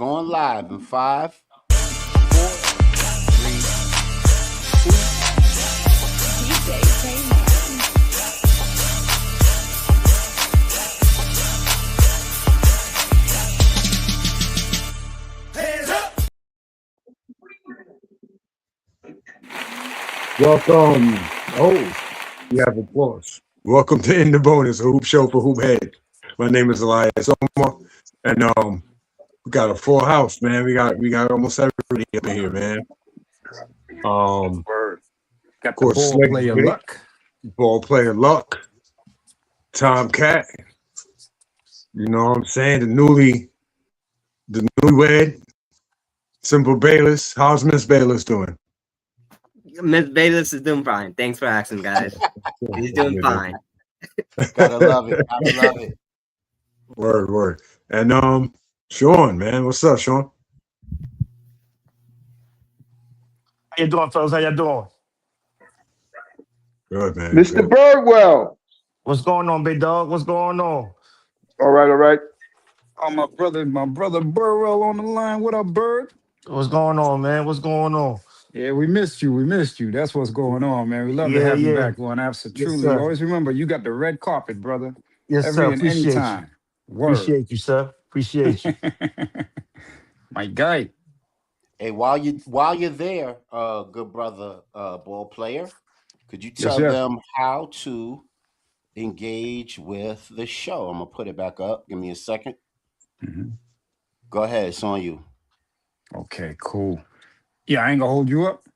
going live in 5, 4, 3, 2. Welcome. Oh, we have applause. Welcome to In the Bonus, a hoop show for hoop head. My name is Elias Omar, and we got a full house, man. We got almost everybody up in here, man. Got of course, the ball player luck, Tomcat. You know what I'm saying? The newlywed, Simple Bayless. How's Miss Bayless doing? Miss Bayless is doing fine. Thanks for asking, guys. He's doing fine. Gotta love it. Gotta love it. Word. And Sean, man, what's up, Sean? How you doing, fellas? How you doing? Good, man. Mr. Good. Birdwell. What's going on, big dog? What's going on? All right. Oh, my brother Burwell on the line. What up, Bird? What's going on, man? What's going on? Yeah, we missed you. That's what's going on, man. We love to have you back on Absa. Truly, sir. always remember, you got the red carpet, brother. Yes, sir. Every and any time. Word. Appreciate you, sir. Appreciate you. My guy. Hey, while you're there, good brother, ball player, could you tell them how to engage with the show? I'm gonna put it back up. Give me a second. Mm-hmm. Go ahead. It's on you. Okay, cool. Yeah, I ain't gonna hold you up.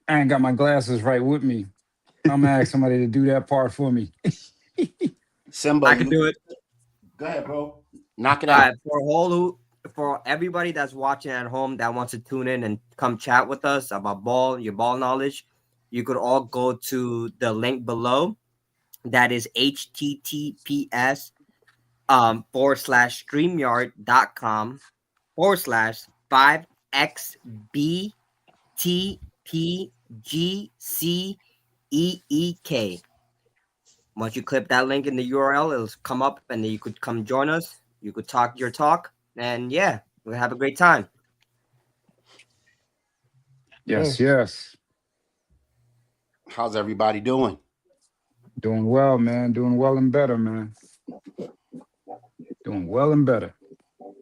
I ain't got my glasses right with me. I'm gonna ask somebody to do that part for me. Simba, I can do it. Go ahead, bro. Knock it out. For everybody that's watching at home that wants to tune in and come chat with us about your ball knowledge, you could all go to the link below. That is https /streamyard.com/5xbtpgceek. Once you click that link in the URL, it'll come up and then you could come join us. You could talk your talk, and yeah, we'll have a great time. Yes. How's everybody doing? Doing well, man. Doing well and better, man. Doing well and better.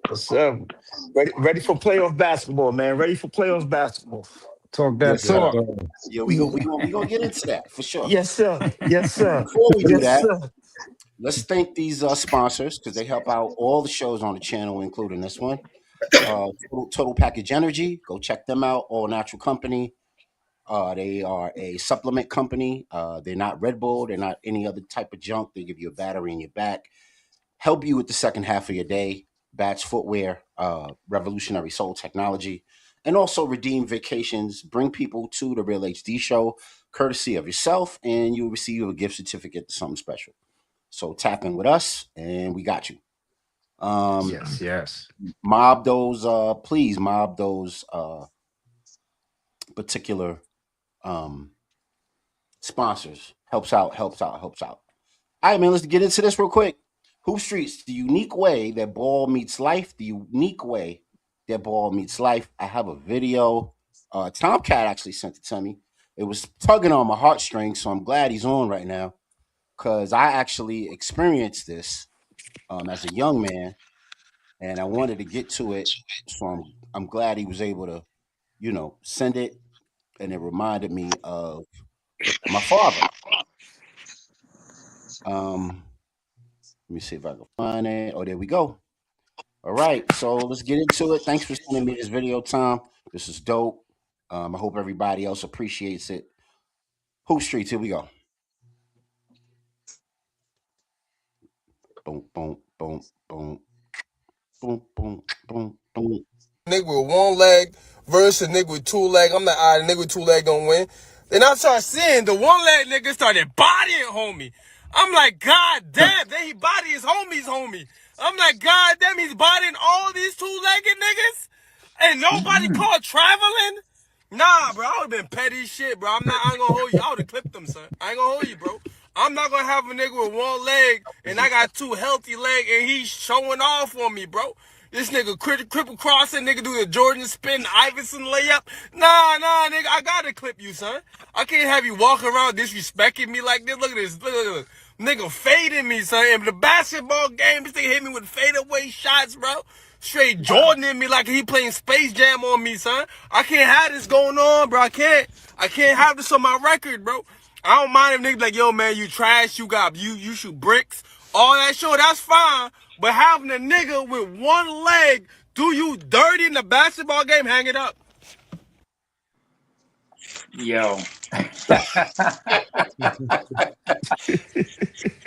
What's up? Ready for playoff basketball, man. Ready for playoff basketball. Talk that talk. Yeah, we gonna get into that for sure. Yes, sir. Before we do that, let's thank these sponsors because they help out all the shows on the channel, including this one. Total Package Energy. Go check them out. All natural company. They are a supplement company. They're not Red Bull. They're not any other type of junk. They give you a battery in your back. Help you with the second half of your day. Bats Footwear, revolutionary soul technology, and also redeem vacations. Bring people to the Real HD show, courtesy of yourself, and you'll receive a gift certificate to something special. So tap in with us, and we got you. Yes. Please mob those particular sponsors. Helps out. All right, man, let's get into this real quick. Hoop Streets, the unique way that ball meets life. I have a video. Tomcat actually sent it to me. It was tugging on my heartstrings, so I'm glad he's on right now because I actually experienced this as a young man, and I wanted to get to it. So I'm glad he was able to, send it, and it reminded me of my father. Let me see if I can find it. Oh, there we go. All right, so let's get into it. Thanks for sending me this video, Tom. This is dope. I hope everybody else appreciates it. Hoop Streets, here we go. Boom, boom, boom, boom. Boom, boom, boom, boom. Nigga with one leg versus a nigga with two leg. I'm like, the nigga with two leg gonna win. Then I start seeing the one leg nigga started bodying homie. I'm like, God damn, then he body his homie. I'm like, God damn, he's bodying all these two-legged niggas? And nobody called traveling? Nah, bro, I would've been petty shit, bro. I ain't gonna hold you. I would've clipped them, son. I ain't gonna hold you, bro. I'm not gonna have a nigga with one leg and I got two healthy legs and he's showing off on me, bro. This nigga triple crossing, nigga do the Jordan spin, Iverson layup. Nah, nigga, I gotta clip you, son. I can't have you walking around disrespecting me like this. Look at this, look at this. Nigga fading me, son. In the basketball game, this nigga hit me with fadeaway shots, bro. Straight Jordan in me like he playing Space Jam on me, son. I can't have this going on, bro. I can't have this on my record, bro. I don't mind if niggas like, yo, man, you trash, you shoot bricks, all that shit, that's fine. But having a nigga with one leg do you dirty in the basketball game, hang it up. Yo.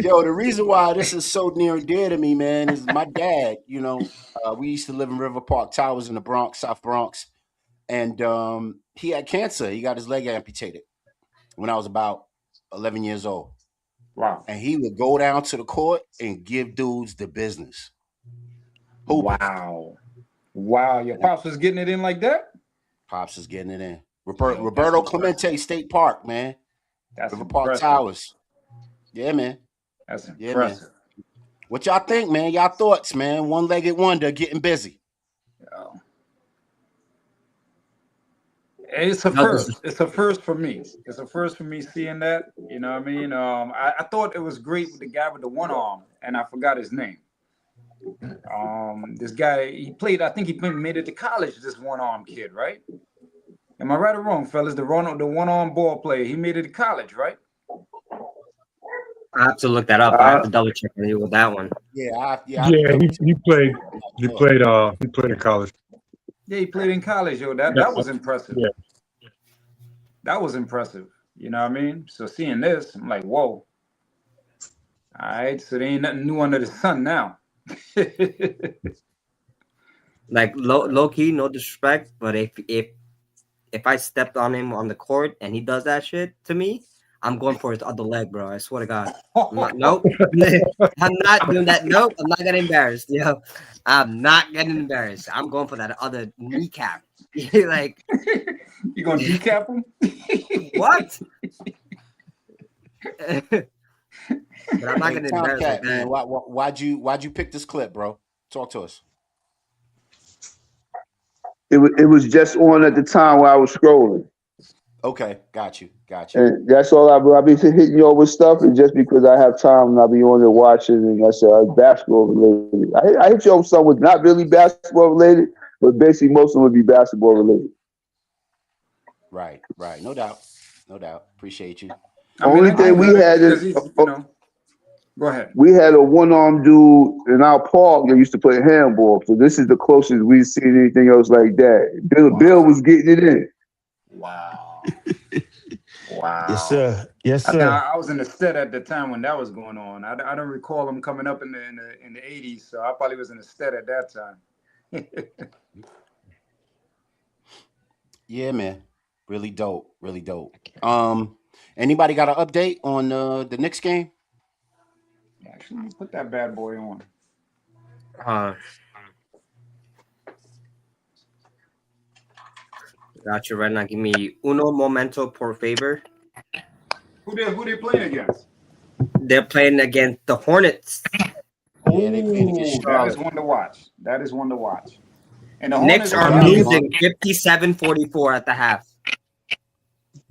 Yo, the reason why this is so near and dear to me, man, is my dad. You know, we used to live in River Park Towers in the Bronx, South Bronx, and he had cancer. He got his leg amputated when I was about 11 years old. Wow. And he would go down to the court and give dudes the business. Wow. Wow. Your pops was getting it in like that? Pops is getting it in. Roberto Clemente State Park, man. That's River Park impressive. Towers. Yeah, man. That's impressive. Yeah, man. What y'all think, man? Y'all thoughts, man? One-legged wonder getting busy. Yo. It's a first. It's a first for me. It's a first for me seeing that. You know what I mean? I thought it was great with the guy with the one arm, and I forgot his name. This guy, he played, I think he made it to college, this one-arm kid, right? Am I right or wrong, fellas? The one-arm ball player, he made it to college, right? I have to look that up. I have to double check on you with that one. He played in college. Yeah, he played in college, yo. That was impressive. Yeah. That was impressive. You know what I mean? So seeing this, I'm like, whoa. All right, so there ain't nothing new under the sun now. Like low key, no disrespect, but if I stepped on him on the court and he does that shit to me, I'm going for his other leg, bro. I swear to God. Nope. I'm not doing that. Nope. I'm not getting embarrassed. Yo, I'm not getting embarrassed. I'm going for that other kneecap. Like, you gonna decap him? What? But I'm not gonna embarrass Tomcat, man. Why'd you pick this clip, bro? Talk to us. It was just on at the time where I was scrolling. Okay, got you. And that's all I'll be hitting you over stuff, and just because I have time and I'll be on there watching, and that's basketball related. I hit you over something with not really basketball related, but basically most of them would be basketball related. Right. No doubt. Appreciate you. Only thing we had is, go ahead. We had a one-arm dude in our park that used to play handball, so this is the closest we've seen anything else like that. Bill was getting it in. Wow. Wow. Yes, sir. I was in the set at the time when that was going on. I don't recall him coming up in the 80s, so I probably was in the set at that time. Yeah, man. Really dope. Anybody got an update on the Knicks game? Actually, let me put that bad boy on. Got you right now. Give me uno momento por favor. Who they playing against? They're playing against the Hornets. Yeah, they playing against That is one to watch. And the Knicks are losing 57-44 at the half.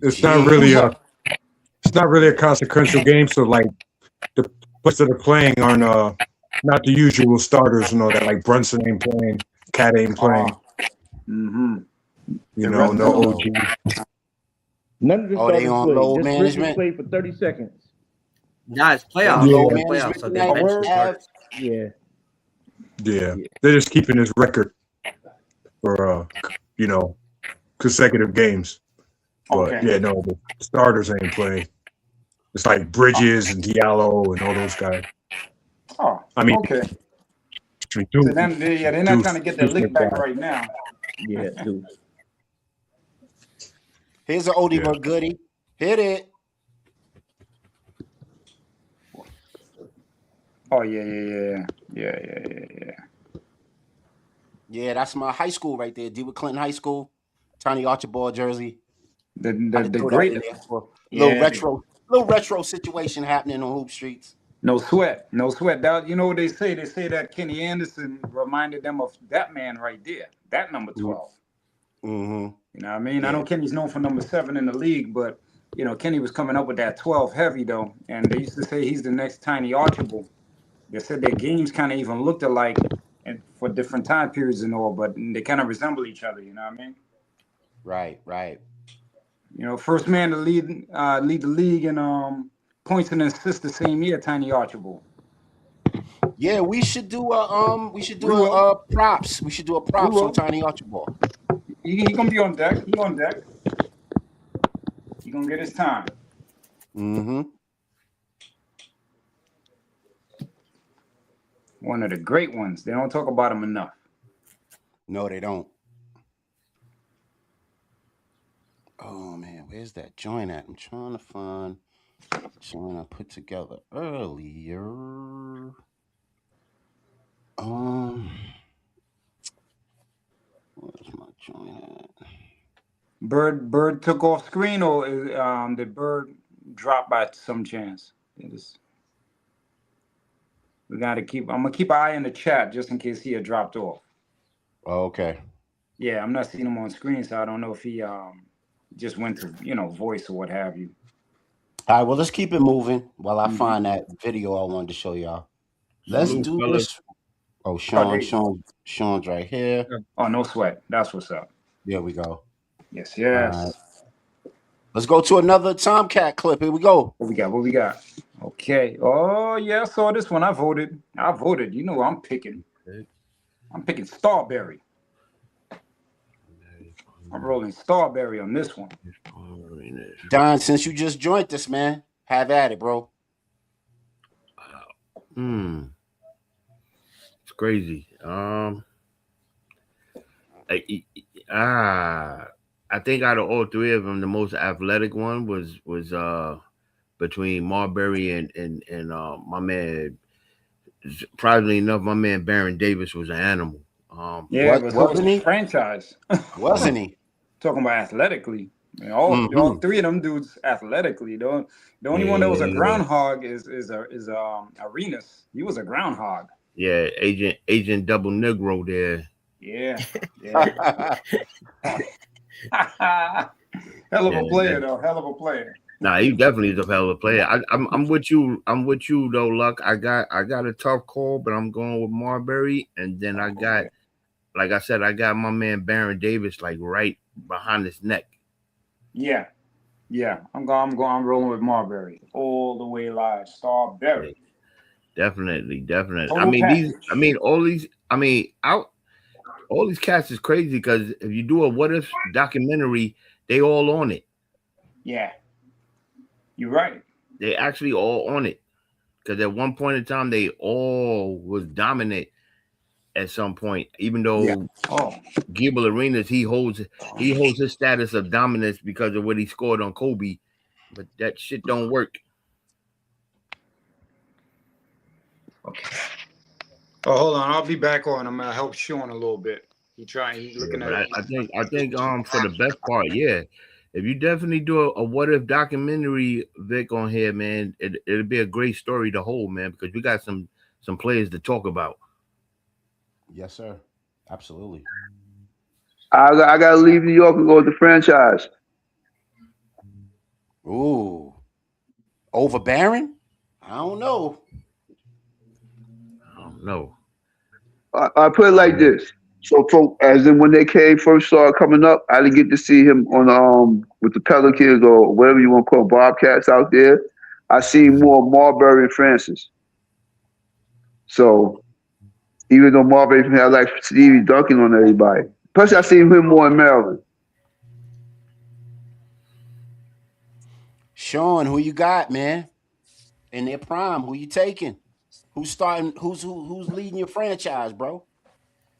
It's not really a consequential game. So like the players that are playing aren't not the usual starters. You know that like Brunson ain't playing, Cat ain't playing. Mm-hmm. You know, no OG. None of the they starters on played. load Just management? played for 30 seconds. Nah, it's playoffs. Yeah. It's playoffs, so they Management bench tonight. Yeah. They're just keeping his record for consecutive games. But Okay. the starters ain't playing. It's like Bridges and Diallo and all those guys. Oh, I mean, okay. Dude, So then, they're not trying to get their lick back right now. Yeah, dude. Here's an oldie but goodie. Hit it. Oh yeah. Yeah, that's my high school right there. DeWitt Clinton High School. Tiny Archibald jersey. The great little retro situation happening on Hoop Streets. No sweat, no sweat. That, you know what they say? They say that Kenny Anderson reminded them of that man right there, that number 12. Mm-hmm. You know what I mean? I Yeah. know Kenny's known for number 7 in the league, but you know Kenny was coming up with that 12 heavy though, and they used to say he's the next Tiny Archibald. They said their games kind of even looked alike, and for different time periods and all, but they kind of resemble each other. You know what I mean? Right. Right. You know, first man to lead the league in points and assists the same year, Tiny Archibald. Yeah, we should do a We will. props. We should do a We props on will. Tiny Archibald. He gonna be on deck. He on deck. He gonna get his time. Mm-hmm. One of the great ones. They don't talk about him enough. No, they don't. Oh man, where's that joint at? I'm trying to find the joint I put together earlier. Where's my joint at? Bird took off screen, or did Bird drop by some chance? We gotta keep. I'm gonna keep an eye on the chat just in case he had dropped off. Oh, okay. Yeah, I'm not seeing him on screen, so I don't know if he just went to voice or what have you. All right, well, let's keep it moving while I find that video I wanted to show y'all. Let's Salute, do fellas. this. Oh, there you go. Sean's right here. Oh, no sweat. That's what's up. There we go. Yes. All right. Let's go to another Tomcat clip. Here we go. What we got? Okay. Oh yeah, I saw this one. I voted. You know what I'm picking. I'm picking Starberry. I'm rolling Starberry on this one. Don, since you just joined us, man, have at it, bro. It's crazy. I think out of all three of them, the most athletic one was between Marbury and my man. Surprisingly enough, my man Baron Davis was an animal. Wasn't he? Franchise. Wasn't he? Talking about athletically. I mean, all three of them dudes athletically. The only one that was a groundhog is Arenas. He was a groundhog. Yeah, Agent Double Negro there. Yeah. Hell of a player, though. Hell of a player. Nah, he definitely is a hell of a player. I'm with you. I'm with you though, Luck. I got a tough call, but I'm going with Marbury, and then I got, like I said, I got my man Baron Davis like right behind his neck. Yeah. I'm rolling with Marbury all the way live. Starberry. Definitely. Total All these cats is crazy because if you do a what if documentary, they all on it. Yeah. You're right. They actually all on it. Because at one point in time, they all was dominant at some point. Even though Gable Arenas, he holds his status of dominance because of what he scored on Kobe. But that shit don't work. Okay. Oh, hold on. I'll be back on. I'm gonna help Sean a little bit. He's looking at it. I think for the best part, yeah. If you definitely do a what if documentary, Vic, on here, man, it'll be a great story to hold, man, because we got some players to talk about. Yes, sir. Absolutely. I gotta leave New York and go with the franchise. Ooh. Over Baron? I don't know. I put it like this. So as in when they first started coming up, I didn't get to see him on with the Pelicans or whatever you want to call them, Bobcats out there. I seen more Marbury and Francis. So even though Marbury had like Stevie dunking on everybody. Plus I seen him more in Maryland. Sean, who you got, man? In their prime, who you taking? Who's starting? Who's leading your franchise, bro?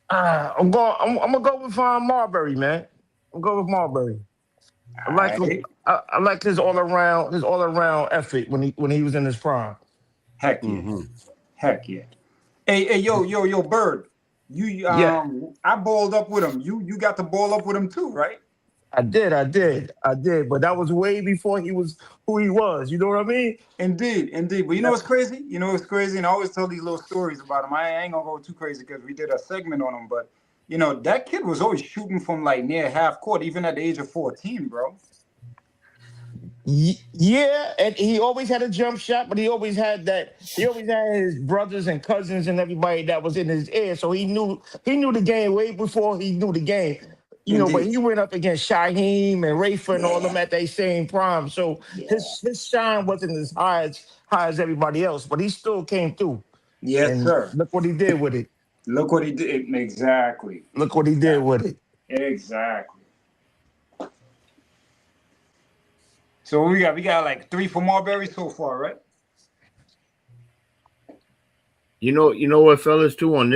I'm gonna go with Marbury, man. I'm going with Marbury. I like his all around effort when he was in his prime. Heck yeah. Heck yeah. Hey, yo, Bird. I balled up with him. You got to ball up with him too, right? I did. But that was way before he was who he was. You know what I mean? Indeed. But you know what's crazy? You know what's crazy? And I always tell these little stories about him. I ain't gonna go too crazy because we did a segment on him. But you know, that kid was always shooting from like near half court, even at the age of 14, bro. Yeah, and he always had a jump shot, but he always had that. He always had his brothers and cousins and everybody that was in his ear, so he knew the game way before he knew the game. But Indeed. he went up against Shaheem and Rafa and all them Yeah. at their same prime, so Yeah. his shine wasn't as high as everybody else, but he still came through. Yes, And sir. look what he did with it. Look what he did. Exactly. Look what he did with it. Exactly. So we got like 3 for Marbury so far, right? You know what, fellas, too, on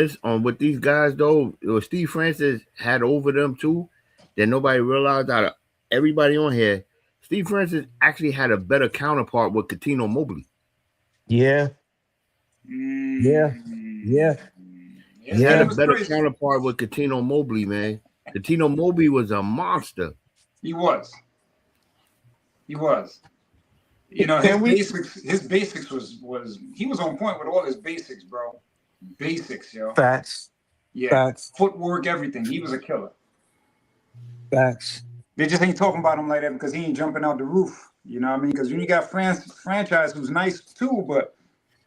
with these guys though, it was Steve Francis had over them too, that nobody realized out of everybody on here. Steve Francis actually had a better counterpart with Coutinho Mobley. Yeah, yeah, yeah, Yes, He had he a yeah. was better crazy. counterpart with Coutinho Mobley, man. Coutinho Mobley was a monster. He was. He was. You know, And we his basics was he was on point with all his basics, bro. Basics, yo. facts, Yeah. facts, Footwork, everything. He was a killer. facts. They just ain't talking about him like that because he ain't jumping out the roof. You know what I mean? Because when you got franchise who's nice too, but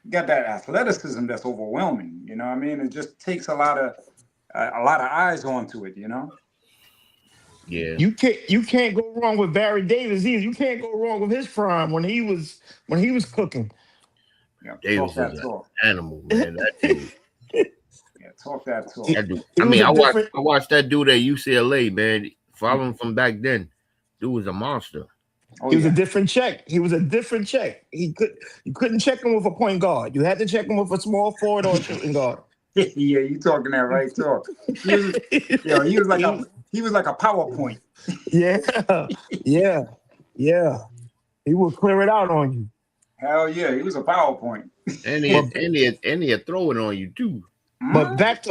you got that athleticism that's overwhelming. You know what I mean? It just takes a lot of eyes onto it. You know? Yeah. You can't go wrong with Barry Davis either. You can't go wrong with his prime when he was cooking. Yeah. Davis Talk that is an talk. animal, man. That dude. Yeah. Talk that talk. He, That dude. he I was mean, a different. I watched that dude at UCLA, man. Following from back then. Dude was a monster. Oh He was a yeah. different check. He was a different check. You couldn't check him with a point guard. You had to check him with a small forward or a shooting guard. Yeah. You talking that right talk? He was. You know, he was like He- a PowerPoint. yeah, yeah, yeah. He would clear it out on you. Hell yeah, he was a PowerPoint. And But he'd throw it on you too. but back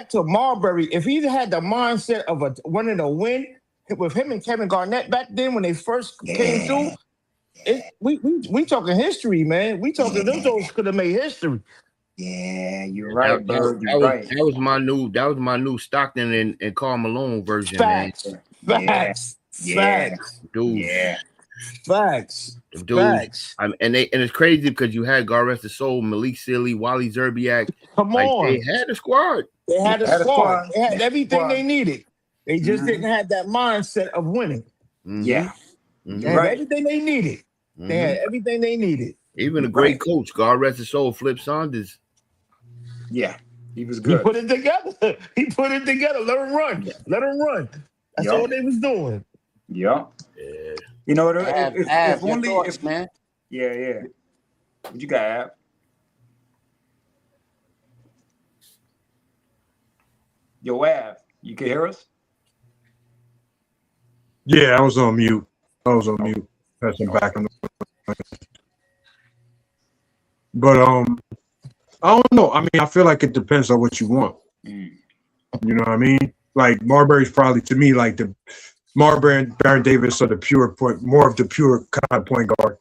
to Marbury. If he had the mindset of wanting to win with him and Kevin Garnett back then when they first came through, we talking history, man. We talking those could have made history. Yeah, you're That, right, that, Bird. You're that was right. that was my new Stockton and Karl Malone version, man. Facts, Yeah, facts, yeah, facts, Dude, yeah. facts, dude. facts. And it's crazy because you had God rest his soul, Malik Sealy, Wally Zerbiak. Come Like they on, had a squad. they had a Had a squad. squad. They had everything Squad. they needed. They just Mhm. didn't have that mindset of winning. Mm-hmm. Yeah, They you're had right. everything they needed. They had everything they needed. Even a You're great right. coach, God rest his soul, Flip Saunders. Yeah, he was He good. put it together. He put it together. Let him run. Yeah. Let him run. That's Yup. all they was doing. Yeah. Yeah. You know, Av, if your only thoughts, if man. yeah. What you got, Ab? Yo, Ab, you can hear us? Yeah, I was on mute. Pressing back on the. But I don't know. I mean, I feel like it depends on what you want. Mm. You know what I mean? Like Marbury's probably to me like the Marbury and Baron Davis are the pure point, more of the pure kind of point guard.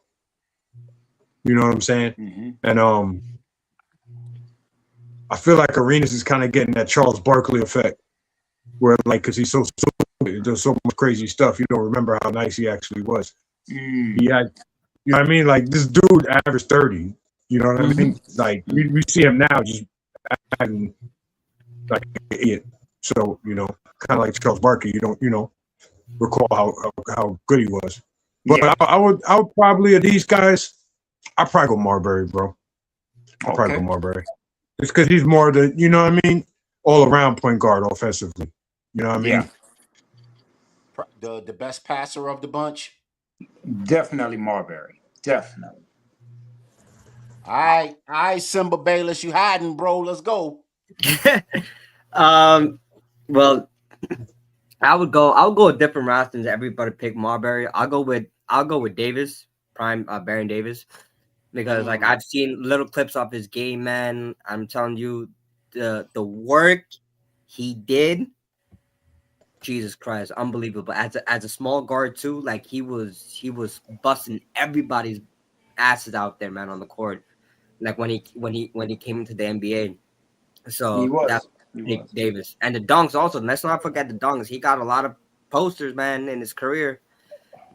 You know what I'm saying? Mm-hmm. And I feel like Arenas is kind of getting that Charles Barkley effect, where like because he's so does so much crazy stuff, you don't remember how nice he actually was. Mm. He had, you know what I mean? Like this dude averaged 30. You know what I mean? Like we see him now just acting like an idiot. So you know, kind of like Charles Barkley. You don't recall how good he was. But Yeah. I would probably of these guys, I'd probably go Marbury, bro. I'd probably go Okay. Marbury. It's because he's more the, you know what I mean, all around point guard offensively. You know what I mean? Yeah. The best passer of the bunch. Definitely Marbury. Definitely. All right, Simba Bayless, you hiding, bro. Let's go. Well, I would go a different route than everybody pick Marbury. I'll go with Davis, prime Baron Davis, because like I've seen little clips of his game, man. I'm telling you, the work he did Jesus Christ, unbelievable. As a small guard too, like he was busting everybody's asses out there, man, on the court. Like when he came into the NBA. He So that's was. Nick Davis. And the dunks also. Let's not forget the dunks. He got a lot of posters, man, in his career.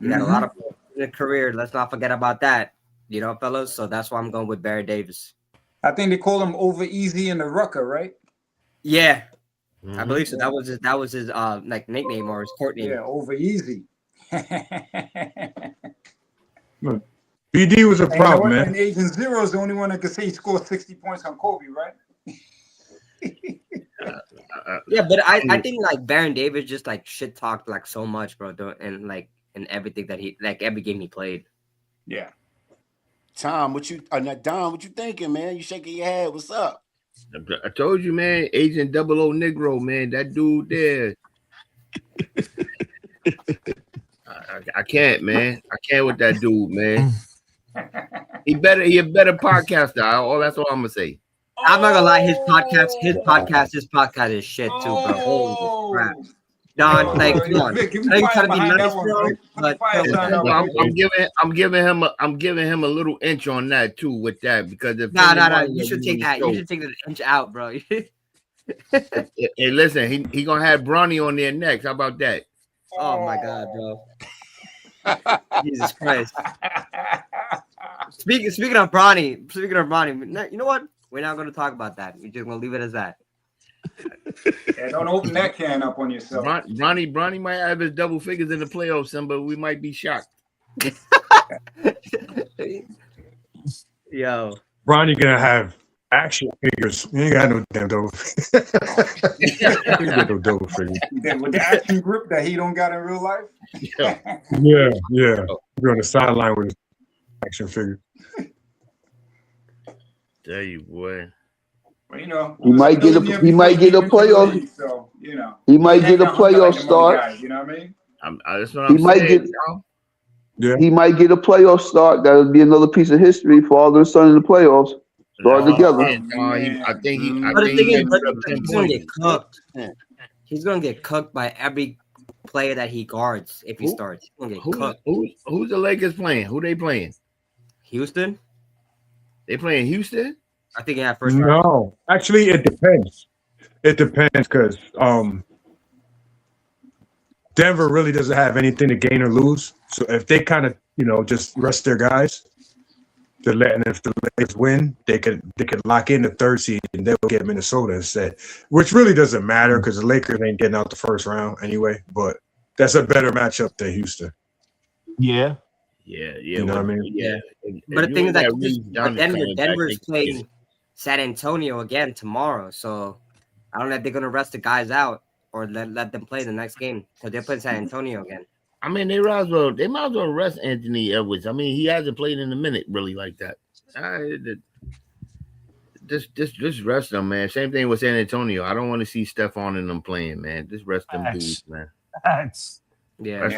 He got a lot of posters in his career. Let's not forget about that. You know, fellas. So that's why I'm going with Barry Davis. I think they call him Over Easy in the Rucker, right? Yeah. I believe so. That was his like nickname or his court name. Yeah, Over Easy. BD was a problem, man. And Agent Zero is the only one that could say he scored 60 points on Kobe, right? Yeah, but I think like Baron Davis just like shit talked like so much, bro, and like in everything that he like every game he played. Yeah. Tom, Don, what you thinking, man? You shaking your head? What's up? I told you, man. Agent 00 Negro, man. That dude there. I can't, man. I can't with that dude, man. He a better podcaster. That's all I'm gonna say. I'm not gonna lie, his podcast is shit too, bro. Holy crap. Don, like, come on. I know you're trying to be nice, bro, but I'm giving him a little inch on that too with that, because if no, you should take that. You should take the inch out, bro. Hey, listen, he gonna have Bronny on there next. How about that? Oh my God, bro. Jesus Christ. Speaking of Bronny, you know what? We're not going to talk about that. We're just going to leave it as that. Yeah, don't open that can up on yourself. Bronny might have his double figures in the playoffs, but we might be shocked. Yo, Bronny gonna have action figures. You ain't got no damn double. You ain't got no double figures. With the action grip that he don't got in real life. Yeah. You're on the sideline with his action figure. Tell you, boy. Well, you know, he might get a playoff. So, you know, he might get a playoff start. Guys, you know what I mean? That's what I'm saying. He might get a playoff start. That'll be another piece of history for all their son in the playoffs. All together. I think he's gonna get cooked. He's gonna get cooked by every player that he guards if he starts. He's gonna get cooked. Who's the Lakers playing? Who they playing? Houston. They playing Houston? I think first round. No, actually, it depends. It depends because Denver really doesn't have anything to gain or lose. So if they kind of just rest their guys, they're letting if the Lakers win, they could lock in the third seed and they'll get Minnesota instead, which really doesn't matter because the Lakers ain't getting out the first round anyway. But that's a better matchup than Houston. Yeah. You know what I mean? Yeah. But the thing is that Denver's playing San Antonio again tomorrow, so I don't know if they're gonna rest the guys out or let them play the next game because they're playing San Antonio again. I mean, they might as well rest Anthony Edwards. I mean, he hasn't played in a minute really like that. Just rest them, man. Same thing with San Antonio. I don't want to see Stephon and them playing, man. Just rest them dudes, man. Yeah,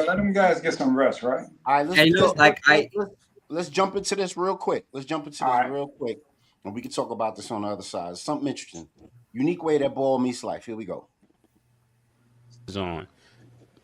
let them guys get some rest, right? All right, let's jump into this real quick. And we can talk about this on the other side. It's something interesting. Unique way that ball meets life. Here we go. On.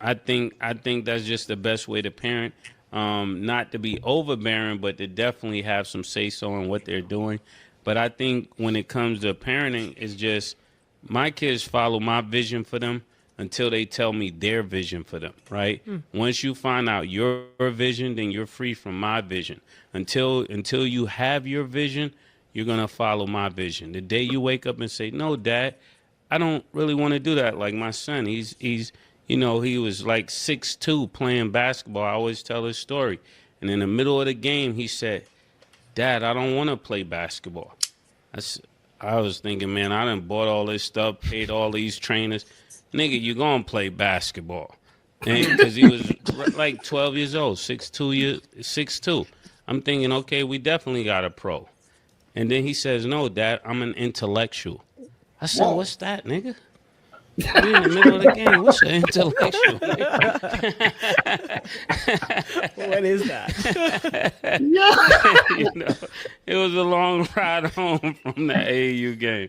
I think that's just the best way to parent. Not to be overbearing, but to definitely have some say-so in what they're doing. But I think when it comes to parenting, it's just my kids follow my vision for them until they tell me their vision for them, right? Once you find out your vision, then you're free from my vision. Until you have your vision, you're going to follow my vision. The day you wake up and say, no, Dad, I don't really want to do that. Like my son, he was like 6'2" playing basketball. I always tell his story. And in the middle of the game, he said, Dad, I don't want to play basketball. I was thinking, man, I done bought all this stuff, paid all these trainers. Nigga, you going to play basketball. Because he was like 12 years old, 6'2". I'm thinking, okay, we definitely got a pro. And then he says, no, Dad, I'm an intellectual. I said, what's that, nigga? We in the middle of the game. What's an intellectual? What is that? You know, it was a long ride home from the AAU game.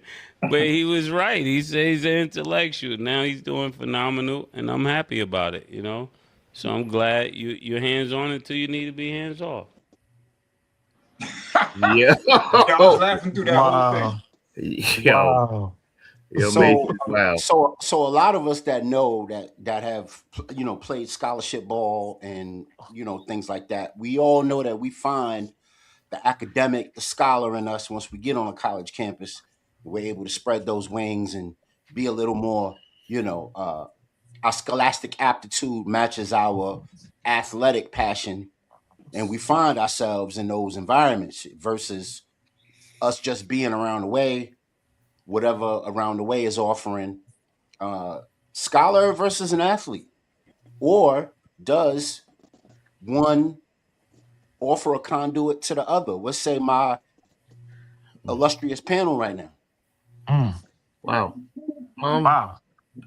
But he was right. He said he's an intellectual. Now he's doing phenomenal, and I'm happy about it, you know? So I'm glad you're hands on until you need to be hands off. Yeah. Yeah, I was laughing through that whole thing. Wow. Yo, Wow. yo, So, Mason, wow. so a lot of us that know that have played scholarship ball and things like that. We all know that we find the academic, the scholar in us once we get on a college campus. We're able to spread those wings and be a little more, our scholastic aptitude matches our athletic passion, and we find ourselves in those environments versus us just being around the way, whatever around the way is offering. uh, Scholar versus an athlete, or does one offer a conduit to the other? Let's say my illustrious panel right now. Mm. Wow. Wow.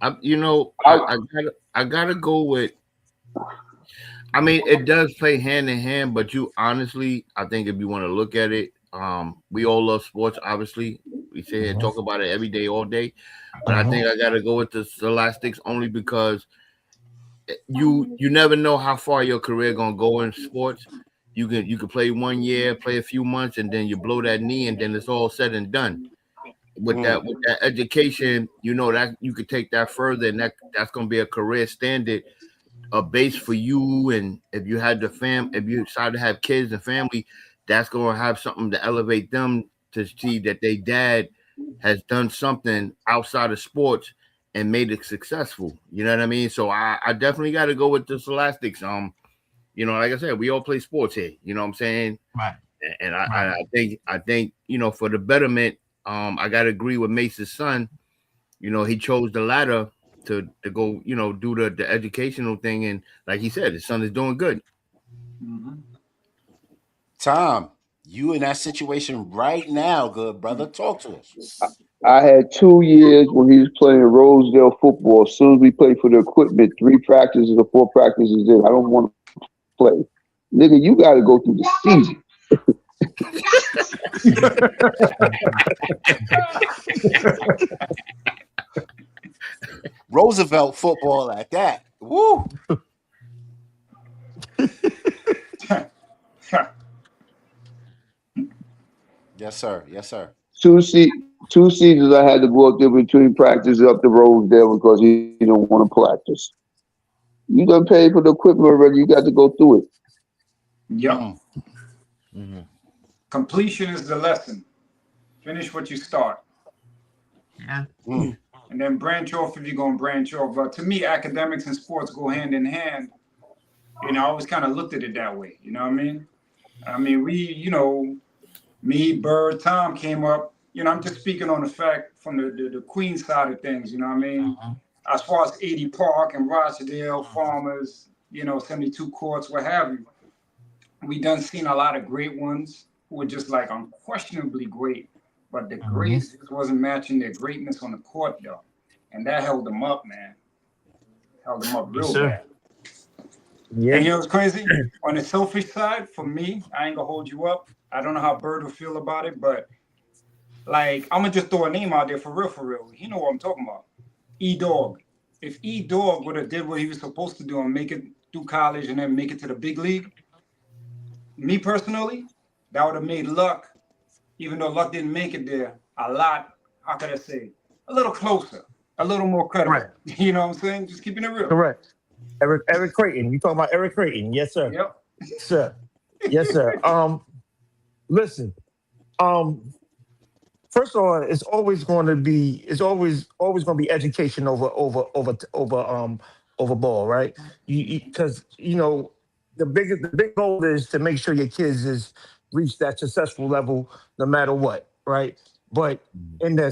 I gotta go with. I mean, it does play hand in hand, but you honestly, I think if you want to look at it, we all love sports. Obviously, we sit here and talk about it every day, all day. But I think I gotta go with the Scholastics only because you never know how far your career gonna go in sports. You can play 1 year, play a few months, and then you blow that knee, and then it's all said and done. With that education, that you could take that further, and that's gonna be a career standard, a base for you. And if you had if you decide to have kids and family, that's gonna have something to elevate them to see that their dad has done something outside of sports and made it successful. You know what I mean? So I definitely got to go with the Scholastics. Like I said, we all play sports here. You know what I'm saying? Right. And I think for the betterment, I got to agree with Mace's son. He chose the latter to go, do the educational thing, and like he said, his son is doing good. Mm-hmm. Tom, you in that situation right now, good brother. Talk to us. I had 2 years when he was playing Rosedale football. As soon as we played for the equipment, 3 practices or 4 practices in, I don't want to play. Nigga, you got to go through the season. Roosevelt football at that. Woo! Yes, sir. Yes, sir. 2 seasons I had to go up there between practices up the Rosedale because he don't want to practice. You done paid for the equipment already. You got to go through it. Yep. Mm-hmm. Completion is the lesson. Finish what you start. Yeah. And then branch off if you're going to branch off. But to me, academics and sports go hand in hand. I always kind of looked at it that way. You know what I mean? I mean, we, me, Bird, Tom came up. I'm just speaking on the fact from the Queen side of things. You know what I mean? As far as 80 Park and Rochdale, Farmers, 72 Courts, what have you. We done seen a lot of great ones who were just like unquestionably great, but the grades just wasn't matching their greatness on the court, though. And that held them up, man. Held them up real bad. Yeah. And what's crazy? On the selfish side, for me, I ain't gonna hold you up. I don't know how Bird will feel about it, but like I'm gonna just throw a name out there for real. You know what I'm talking about. E-Dog. If E-Dog would have did what he was supposed to do and make it through college and then make it to the big league, me personally, that would have made Luck, even though Luck didn't make it there, a lot, how could I say, a little closer, a little more credible. Right. You know what I'm saying? Just keeping it real. Correct. Eric Creighton. You talking about Eric Creighton? Yes, sir. Yep. Sir. Yes, sir. Listen. First of all, it's always going to be going to be education over ball, right? Because the big goal is to make sure your kids is reach that successful level no matter what, right? But in the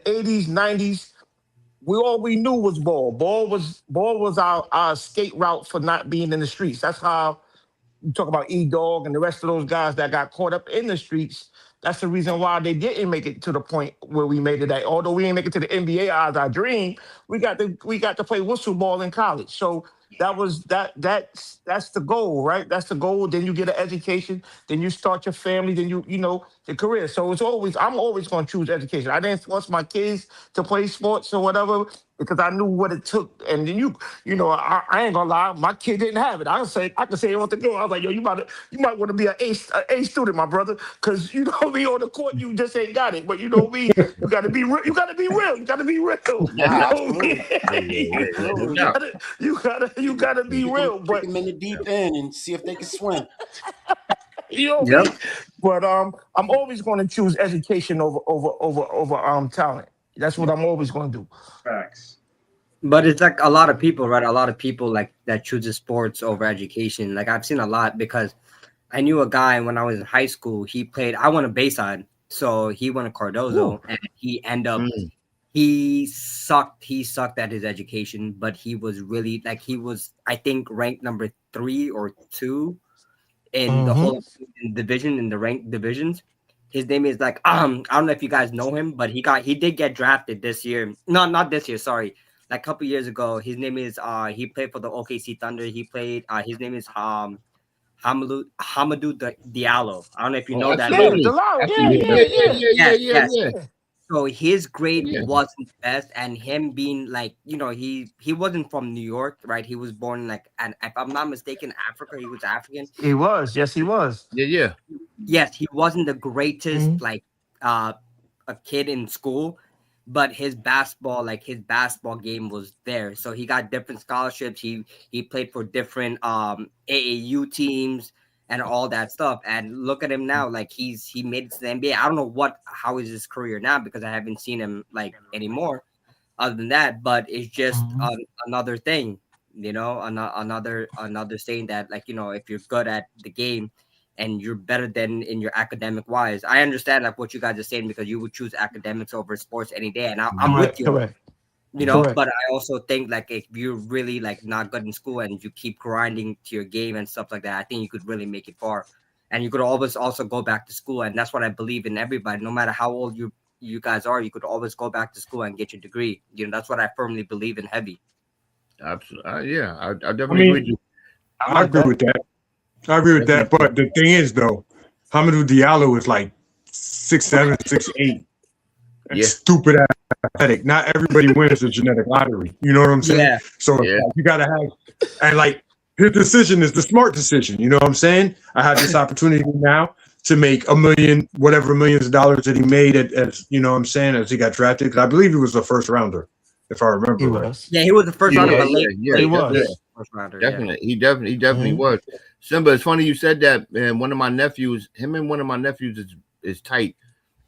80s, 90s, all we knew was ball. Ball was our escape route for not being in the streets. That's how you talk about E-Dog and the rest of those guys that got caught up in the streets. That's the reason why they didn't make it to the point where we made it at. Although we didn't make it to the NBA as our dream, we got to play whistle ball in college. So that's the goal, right? That's the goal. Then you get an education, then you start your family, then you know the career. So I'm always going to choose education. I didn't force my kids to play sports or whatever because I knew what it took. And then I ain't gonna lie, my kid didn't have it. I could say he want to go. I was like, yo, you might want to be an A student, my brother, because you know me on the court, you just ain't got it. But you know me, you got to be real. You got to be real. You got to be real. You Nah, know me. Yeah, no absolutely. doubt. You gotta be real. Stick But them in the deep end and see if they can swim. you know Yep. me. But I'm always going to choose education over talent. That's what I'm always going to do. Facts. But it's like a lot of people, right? A lot of people like that chooses sports over education. Like I've seen a lot because I knew a guy when I was in high school. He played. I went to Bayside, so he went to Cardozo, and he ended up. He sucked. He sucked at his education, but he was really like he was. I think ranked number 3 or 2 in the whole division in the ranked divisions. His name is like I don't know if you guys know him, but he did get drafted this year. No, not this year. Sorry, like a couple years ago. His name is he played for the OKC Thunder. He played. His name is Hamadou Diallo. I don't know if you know that Yeah, name. Absolutely. Delano. Absolutely. Yeah. Yes. Yeah. So his grade Yeah. wasn't best, and him being like, he wasn't from New York, right? He was born like, and if I'm not mistaken, Africa. He was African. He was. Yes, he was. Yeah. Yes, he wasn't the greatest like a kid in school, but his basketball game was there. So he got different scholarships. He played for different AAU teams and all that stuff. And look at him now, like he made it to the NBA. I don't know how is his career now because I haven't seen him like anymore. Other than that, but it's just another thing, another saying that like if you're good at the game and you're better than in your academic wise. I understand like what you guys are saying because you would choose academics over sports any day, and I'm with you. Correct. But I also think like if you're really like not good in school and you keep grinding to your game and stuff like that, I think you could really make it far. And you could always also go back to school, and that's what I believe in everybody. No matter how old you guys are, you could always go back to school and get your degree. That's what I firmly believe in heavy. Absolutely. I definitely agree with you. I agree with that. I agree with that. But the thing is, though, Hamidou Diallo is like 6'7", 6'8". Yeah. Stupid athletic. Not everybody wins the genetic lottery. You know what I'm saying? Yeah. So you gotta have, and like his decision is the smart decision. You know what I'm saying? I have this opportunity now to make millions of dollars that he made as you know what I'm saying, as he got drafted. Because I believe he was a first rounder, if I remember He right. was. Yeah, he was the first rounder, but late. He was. First rounder. Definitely. He definitely was. Simba, it's funny you said that, man. One of my nephews is tight.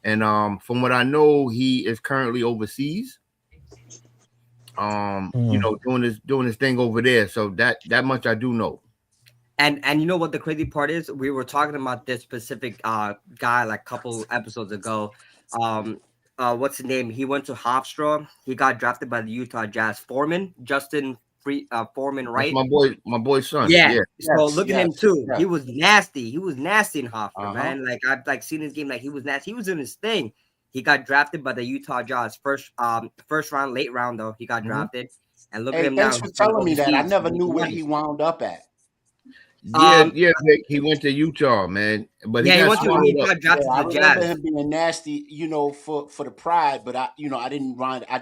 And from what I know, he is currently overseas. Doing his thing over there. So that much I do know. And you know what the crazy part is? We were talking about this specific guy like a couple episodes ago. What's his name? He went to Hofstra. He got drafted by the Utah Jazz. Justin Foreman, right? That's my boy's son. Yeah. So look at him too. Yeah. He was nasty. He was nasty in Hofstra, man. Like I've like seen his game. Like he was nasty. He was in his thing. He got drafted by the Utah Jazz first round, late round though. He got drafted. And look at him now. Thanks for telling me that. I never knew where he wound up at. Vic, he went to Utah, man. But he got drafted to I the remember Jazz. him being nasty, for the pride, but I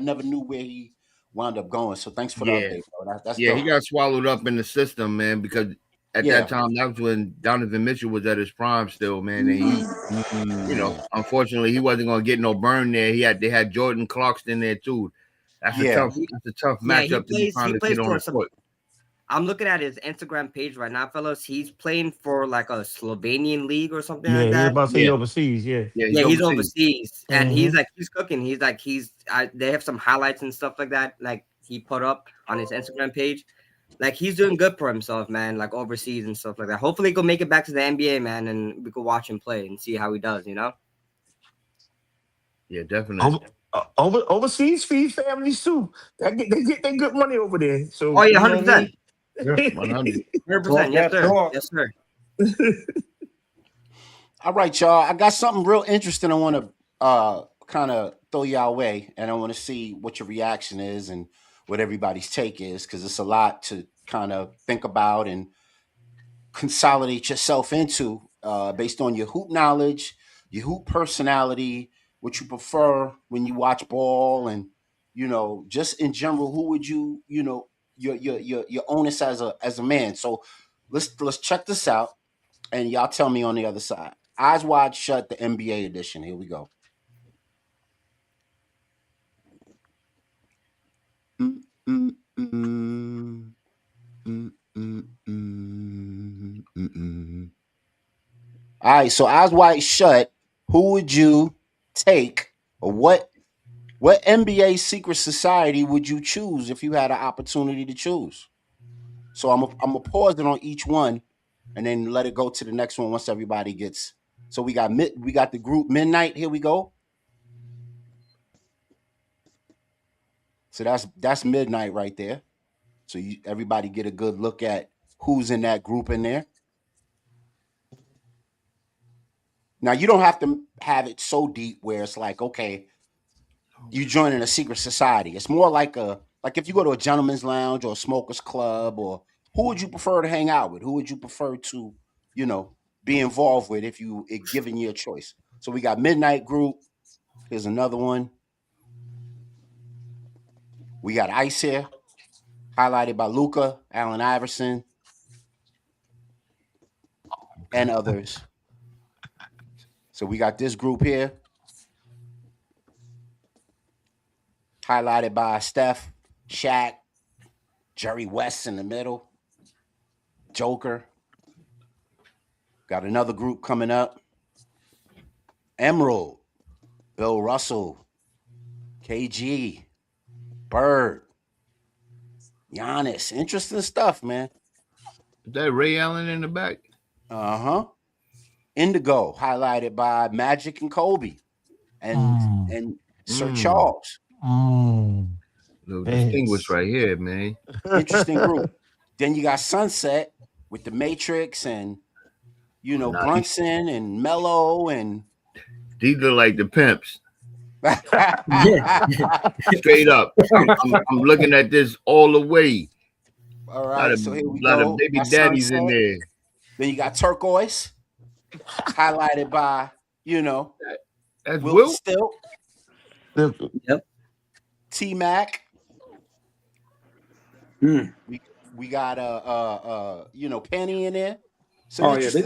never knew where he wound up going. So thanks for the update, bro. That's dope. he got swallowed up in the system, man, because at that time, that was when Donovan Mitchell was at his prime still, man. And he, unfortunately, he wasn't gonna get no burn there. They had Jordan Clarkson there too. That's a tough matchup to be trying to get on the court. I'm looking at his Instagram page right now, fellas. He's playing for like a Slovenian league or something like that. Yeah, he's about to say overseas. Yeah, he's overseas, and he's cooking. They have some highlights and stuff like that. Like he put up on his Instagram page. Like he's doing good for himself, man. Like overseas and stuff like that. Hopefully, he can make it back to the NBA, man, and we can watch him play and see how he does. Yeah, definitely. Overseas feed families too. They get their good money over there. So 100%. 100%. Yes, sir. Yes, sir. All right, y'all. I got something real interesting I want to kind of throw y'all way, and I want to see what your reaction is and what everybody's take is, because it's a lot to kind of think about and consolidate yourself into based on your hoop knowledge, your hoop personality, what you prefer when you watch ball, and just in general, who would your onus as a man. So let's check this out, and y'all tell me on the other side. Eyes wide shut, the NBA edition. Here we go. Mm, mm, mm, mm, mm, mm, mm, mm. All right, so eyes wide shut. Who would you take, or what NBA secret society would you choose if you had an opportunity to choose? So I'm gonna pause it on each one, and then let it go to the next one once everybody gets. So we got the group Midnight. Here we go. So that's Midnight right there. So everybody get a good look at who's in that group in there. Now you don't have to have it so deep where it's like, okay, you joining a secret society. It's more like if you go to a gentleman's lounge or a smokers club, or who would you prefer to hang out with? Who would you prefer to, you know, be involved with if you given you a choice? So we got Midnight Group. Here's another one. We got Ice here, highlighted by Luca, Allen Iverson, and others. So we got this group here, highlighted by Steph, Shaq, Jerry West in the middle, Joker. Got another group coming up. Emerald, Bill Russell, KG, Bird, Giannis. Interesting stuff, man. Is that Ray Allen in the back? Uh-huh. Indigo, highlighted by Magic and Kobe. And Sir Charles. Little distinguished right here, man. Interesting group. Then you got Sunset with the Matrix and Brunson and Mello, and these are like the pimps. Straight up. I'm looking at this all the way. All right, so here we go. A lot of baby daddies in there. Then you got Turquoise, highlighted by that's Will Still. Yep. T-Mac. We got Penny in there. This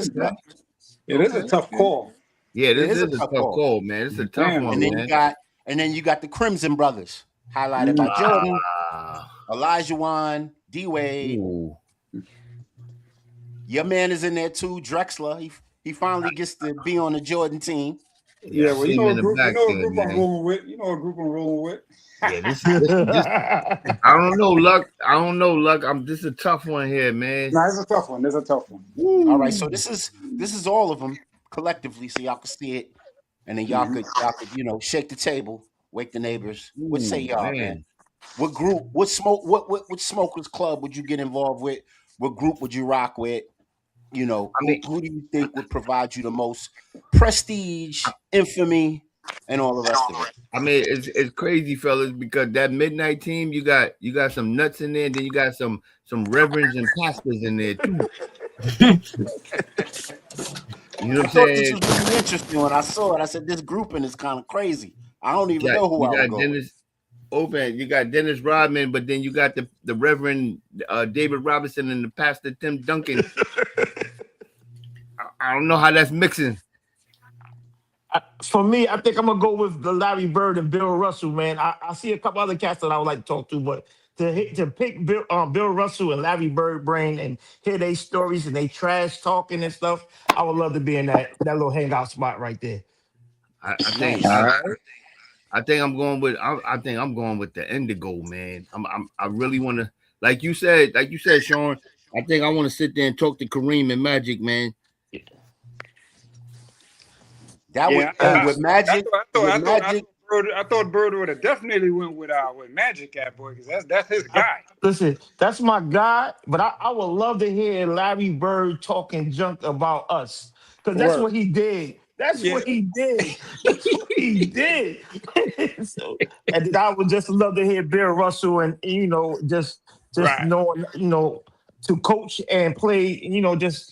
is a tough call. Yeah, this is a tough call, man. It's a tough one, and then man. you got the Crimson Brothers, highlighted by Jordan, Elijah Wan, D Wade. Your man is in there too, Drexler. He finally gets to be on the Jordan team. Yeah, well, you know a group I'm rolling with. Yeah, this I don't know, Luck. This is a tough one here, man. Nah, it's a tough one. All right, so this is all of them collectively, so y'all can see it, and then y'all could shake the table, wake the neighbors. What say y'all, man? What group? What smokers club would you get involved with? What group would you rock with? Who do you think would provide you the most prestige, infamy, and all the rest of it? I mean, it's crazy, fellas, because that Midnight team, you got some nuts in there, and then you got some reverends and pastors in there too. You know what I'm saying? This was really interesting when I saw it. I said, this grouping is kind of crazy. I don't even know who I would go with. You got Dennis Rodman, but then you got the Reverend David Robinson and the Pastor Tim Duncan. I don't know how that's mixing. For me, I think I'm gonna go with the Larry Bird and Bill Russell, man. I see a couple other cats that I would like to talk to, but to pick Bill Russell and Larry Bird brain and hear their stories and they trash talking and stuff, I would love to be in that little hangout spot right there. I think I'm going with the Indigo, man. I really want to, like you said, Sean. I think I want to sit there and talk to Kareem and Magic, man. With Magic. I thought Bird would have definitely went with Magic at boy, because that's his guy. Listen, that's my guy, but I would love to hear Larry Bird talking junk about us. because that's what he did. That's Yeah. what he did. That's what he did. So, and then I would just love to hear Bill Russell and just Right. knowing to coach and play.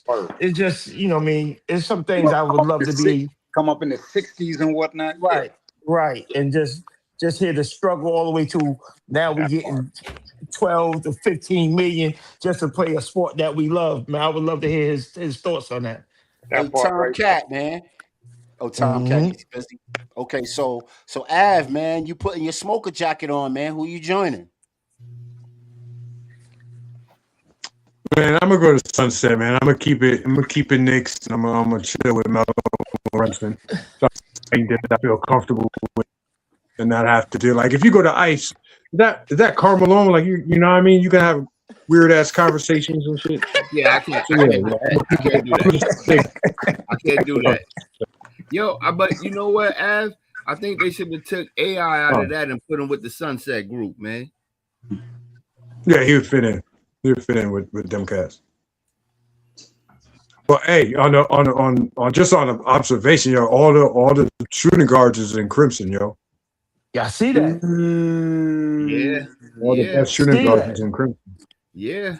Word. It's just I mean, it's some things I would love to be come up in the 60s and whatnot. right, right, and just hear the struggle all the way to now we That part. getting 12 to 15 million just to play a sport that we love. Man, I would love to hear his thoughts on that. Hey, That part Tom right Cat, man. Oh, Tom Cat, Mhm. he's busy. Okay, so Av, man, you putting your smoker jacket on, man. Who you joining? Man, I'm gonna go to Sunset, man. I'm gonna keep it Knicks, and I'm gonna chill with Melo Brunson. So I feel comfortable with and not have to deal. Like if you go to Ice, is that Karl Malone? Like you know what I mean? You can have weird ass conversations and shit. Yeah, I can't do that. I can't do that. Yo, but you know what, Av? I think they should have took AI out of that and put him with the Sunset Group, man. Yeah, he would fit in. He would fit in with them cats. But hey, on just on an observation, yo, all the shooting guards is in crimson, yo. Yeah, I see that. Yeah. All the best shooting guards is in crimson. Yeah.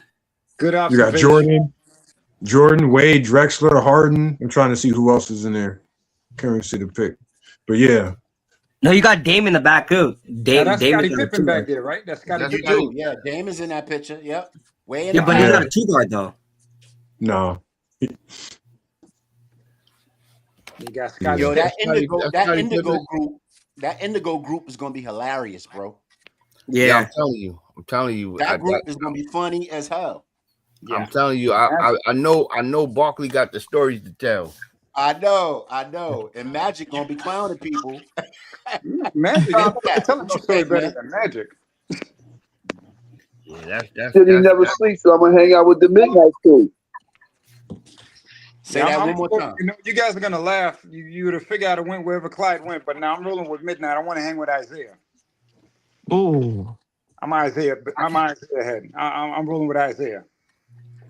Good You observation. got Jordan, Wade, Drexler, Harden. I'm trying to see who else is in there. Can't really see the pick. But yeah. No, you got Dame in the back too. That's Scottie Pippen back there, right? That's Scottie You Pippen. do, yeah. Dame is in that picture. Yep. Way in Yeah, the but back. he's not a two guard though. No. You got Scottie Yo, that Scottie indigo group is gonna be hilarious, bro. Yeah, I'm telling you. That group is gonna be funny as hell. Yeah. I'm telling you, I know Barkley got the stories to tell. I know. And Magic gonna be clowning people. Magic, tell What no you story think, better man? than Magic. Yeah, that's Said he never sleeps, so I'm gonna hang out with the midnight crew. Say that one more time. You know, you guys are gonna laugh. You would have figured out it went wherever Clyde went, but now I'm rolling with Midnight. I want to hang with Isaiah. Ooh. I'm Isaiah head. I'm rolling with Isaiah.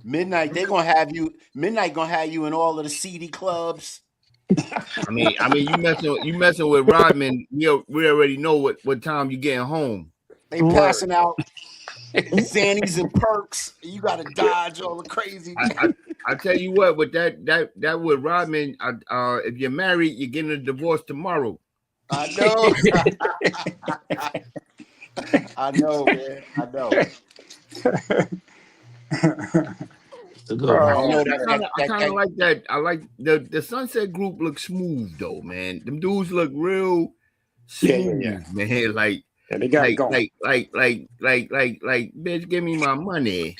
Midnight, gonna have you in all of the CD clubs. I mean, you messing with Rodman. We already know what time you getting home. They passing out Xannies and perks. You gotta dodge all the crazy. I tell you what, with that with Rodman, if you're married, you're getting a divorce tomorrow. I know. I know, man. I know. I kind of like that. I like the Sunset Group looks smooth though, man. Them dudes look real smooth, man. Like they got it going. Like, bitch, give me my money.